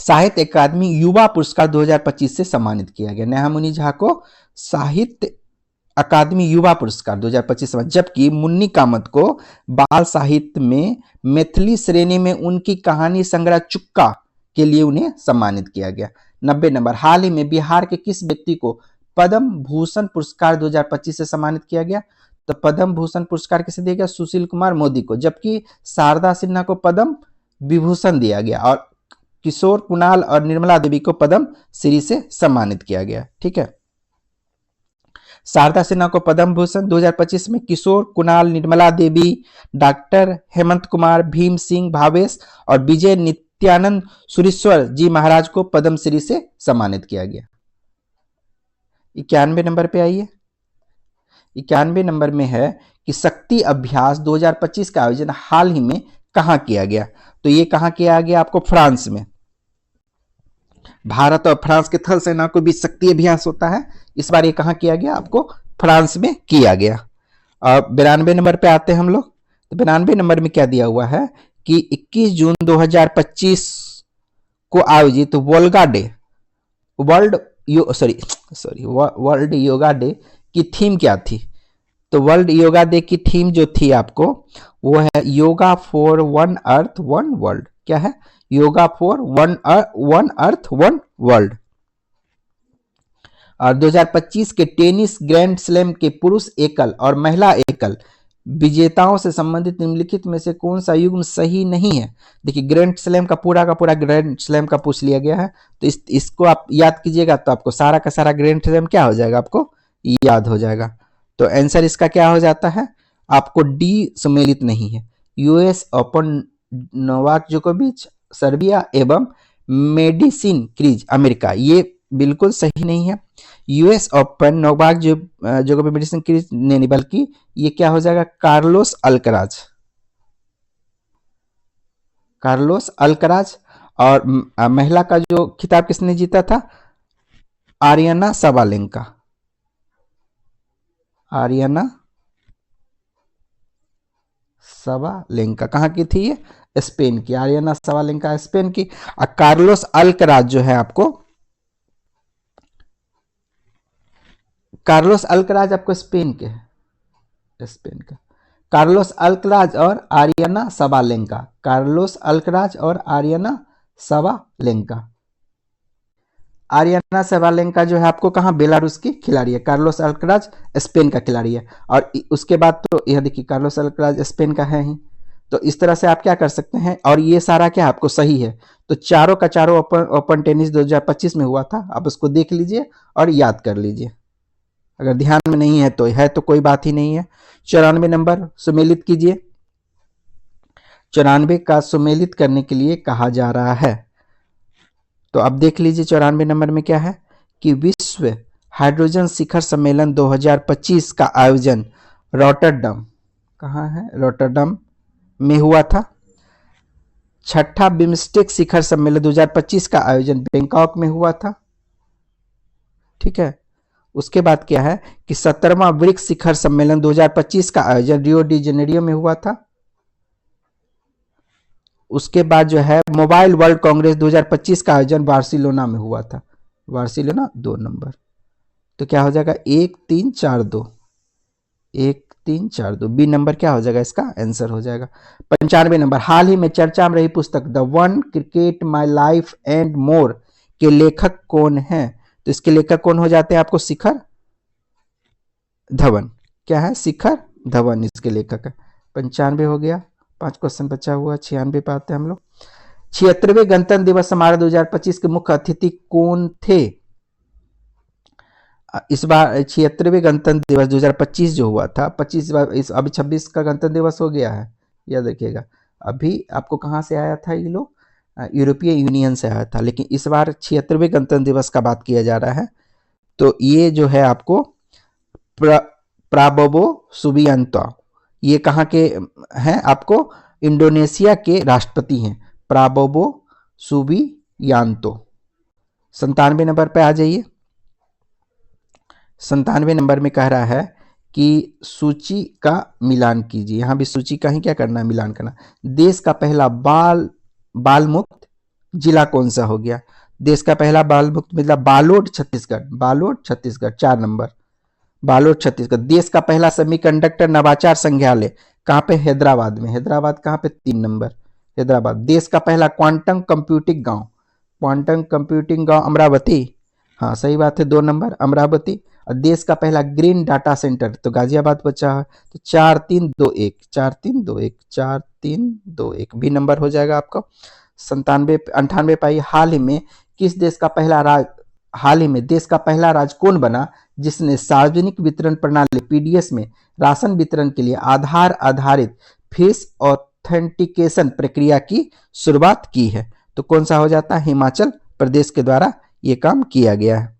साहित्य अकादमी युवा पुरस्कार 2025 से सम्मानित किया गया। नेहा मुनि झा को साहित्य अकादमी युवा पुरस्कार 2025 में, जबकि मुन्नी कामत को बाल साहित्य में मैथिली श्रेणी में उनकी कहानी संग्रह चुक्का के लिए उन्हें सम्मानित किया गया। 90 नंबर, हाल ही में बिहार के किस व्यक्ति को पद्म भूषण पुरस्कार 2025 से सम्मानित किया गया? तो पद्म भूषण पुरस्कार किसे दिया गया? सुशील कुमार मोदी को। जबकि शारदा सिन्हा को पद्म विभूषण दिया गया और किशोर कुणाल और निर्मला देवी को पद्म श्री से सम्मानित किया गया। ठीक है, शारदा सिन्हा को पद्म भूषण 2025 में, किशोर कुणाल, निर्मला देवी, डॉक्टर हेमंत कुमार, भीम सिंह भावेश और विजय नित्यानंद सुरेश्वर जी महाराज को पद्मश्री से सम्मानित किया गया। 91 नंबर पे आइए। 91 नंबर में है कि शक्ति अभ्यास 2025 का आयोजन हाल ही में कहां किया गया? तो ये कहां किया गया? आपको फ्रांस में। भारत और फ्रांस के थल सेना को बीच शक्ति अभ्यास होता है, इस बार ये कहां किया गया? आपको फ्रांस में किया गया। और 92 नंबर पे आते हैं हम लोग। तो 92 नंबर में क्या दिया हुआ है कि 21 जून 2025 को आयोजित वर्ल्ड योगा डे की थीम क्या थी? तो वर्ल्ड योगा डे की थीम जो थी आपको वो है yoga for one earth one world. क्या है? Yoga for one earth one world. और 2025 के टेनिस ग्रैंड स्लैम के पुरुष एकल और महिला एकल विजेताओं से संबंधित निम्नलिखित में से कौन सा युग्म सही नहीं है? देखिए, ग्रैंड स्लैम का पूरा ग्रैंड स्लैम का पूछ लिया गया है, तो इसको आप याद कीजिएगा तो आपको सारा का सारा ग्रैंड स्लैम क्या हो जाएगा? आपको याद हो जाएगा। तो आंसर इसका क्या हो जाता है? आपको डी सम्मिलित नहीं है। यूएस ओपन नोवाक जोकोविच सर्बिया एवं मेडिसिन क्रीज अमेरिका, ये बिल्कुल सही नहीं है। यूएस ओपन नोवाक जोकोविच मेडिसिन क्रीज नहीं, बल्कि ये क्या हो जाएगा? Carlos Alcaraz. Carlos Alcaraz. और महिला का जो खिताब किसने जीता था? Ariana Sabalenka. आरियाना सबालेंका कहाँ की थी ये? स्पेन की। आरियाना सबालेंका स्पेन की। और कार्लोस अल्कराज जो है आपको, कार्लोस अल्कराज आपको स्पेन के है, स्पेन का। कार्लोस अल्कराज और आरियाना सबालेंका। कार्लोस अल्कराज और आरियाना सबालेंका। आरियाना सबालेंका जो है आपको कहाँ? बेलारूस की खिलाड़ी है। कार्लोस अल्कराज स्पेन का खिलाड़ी है। और उसके बाद तो यह देखिए कार्लोस अल्कराज स्पेन का है ही। तो इस तरह से आप क्या कर सकते हैं, और ये सारा क्या आपको सही है। तो चारों का चारों ओपन टेनिस 2025 में हुआ था। आप उसको देख लीजिए और याद कर लीजिए। अगर ध्यान में नहीं है तो कोई बात ही नहीं है। 94 नंबर सुमेलित कीजिए। 94 का सुमेलित करने के लिए कहा जा रहा है। तो अब देख लीजिए 94 नंबर में क्या है कि विश्व हाइड्रोजन शिखर सम्मेलन 2025 का आयोजन रॉटरडम, कहाँ है? रॉटरडम में हुआ था। छठा बिम्स्टेक शिखर सम्मेलन 2025 का आयोजन बैंकॉक में हुआ था। ठीक है। उसके बाद क्या है कि 17वां ब्रिक्स शिखर सम्मेलन 2025 का आयोजन रियो डी जेनेरियो में हुआ था। उसके बाद जो है मोबाइल वर्ल्ड कांग्रेस 2025 का आयोजन बार्सिलोना में हुआ था। Barcelona 2 number. तो क्या हो जाएगा? 1 3 4 2, 1 3 4 2। बी नंबर क्या हो जाएगा? इसका आंसर हो जाएगा। 95 नंबर हाल ही में चर्चा में रही पुस्तक the one cricket my life and more के लेखक कौन है? तो इसके लेखक कौन हो जाते हैं आपको? शिखर धवन। क्या है? शिखर धवन इसके लेखक है। 95 हो गया। 5 क्वेश्चन बचा हुआ। 96 पे आते हैं हम लोग। 76वें गणतंत्र दिवस समारोह 2025 के मुख्य अतिथि कौन थे? इस बार 76वें गणतंत्र दिवस 2025 जो हुआ था, 25 अभी 26 का गणतंत्र दिवस हो गया है। यह देखिएगा अभी आपको कहाँ से आया था? ये लोग यूरोपीय यूनियन से आया था, लेकिन इस बार 76वें गणतंत्र दिवस का बात किया जा रहा है। तो ये जो है आपको प्राबोवो सुबियांतो, ये कहाँ के हैं? आपको इंडोनेशिया के राष्ट्रपति हैं प्राबोवो सुबियांतो। 97 नंबर पे आ जाइए। 97 नंबर में कह रहा है कि सूची का मिलान कीजिए। यहां भी सूची का ही क्या करना है? मिलान करना। देश का पहला बाल मुक्त जिला कौन सा हो गया? देश का पहला बाल मुक्त जिला बालोद छत्तीसगढ़। बालोद छत्तीसगढ़ 4 नंबर। बालोद छत्तीसगढ़। देश का पहला सेमीकंडक्टर नवाचार संग्रहालय कहाँ पे? हैदराबाद में। हैदराबाद कहाँ पे? 3 नंबर हैदराबाद। देश का पहला क्वांटम कंप्यूटिंग गांव, क्वांटम कंप्यूटिंग गांव अमरावती। हाँ सही बात है, 2 नंबर अमरावती। और देश का पहला ग्रीन डाटा सेंटर तो गाजियाबाद बचा है। तो 4 3 2 1, 4 3 2 1, 4 3 2 1 बी नंबर हो जाएगा आपका। 98 पाई हाल ही में किस देश का पहला हाल ही में देश का पहला राज्य कौन बना जिसने सार्वजनिक वितरण प्रणाली पीडीएस में राशन वितरण के लिए आधार आधारित फेस ऑथेंटिकेशन प्रक्रिया की शुरुआत की है? तो कौन सा हो जाता है? हिमाचल प्रदेश के द्वारा यह काम किया गया है।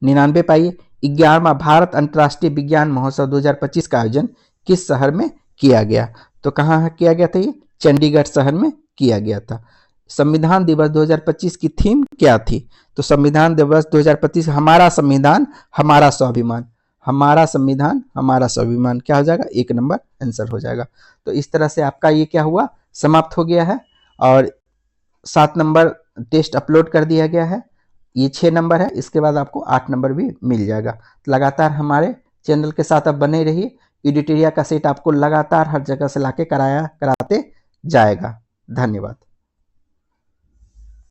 99 पाइए 11वां भारत अंतर्राष्ट्रीय विज्ञान महोत्सव 2025 का आयोजन किस शहर में किया गया? तो कहाँ किया गया था? ये चंडीगढ़ शहर में किया गया था। संविधान दिवस 2025 की थीम क्या थी? तो संविधान दिवस 2025 हमारा संविधान हमारा स्वाभिमान। हमारा संविधान हमारा स्वाभिमान क्या हो जाएगा? 1 नंबर आंसर हो जाएगा। तो इस तरह से आपका ये क्या हुआ? समाप्त हो गया है। और 7 नंबर टेस्ट अपलोड कर दिया गया है। ये 6 नंबर है, इसके बाद आपको 8 नंबर भी मिल जाएगा। तो लगातार हमारे चैनल के साथ आप बने रहिए। एडिटोरिया का सेट आपको लगातार हर जगह से लाके कराते जाएगा। धन्यवाद।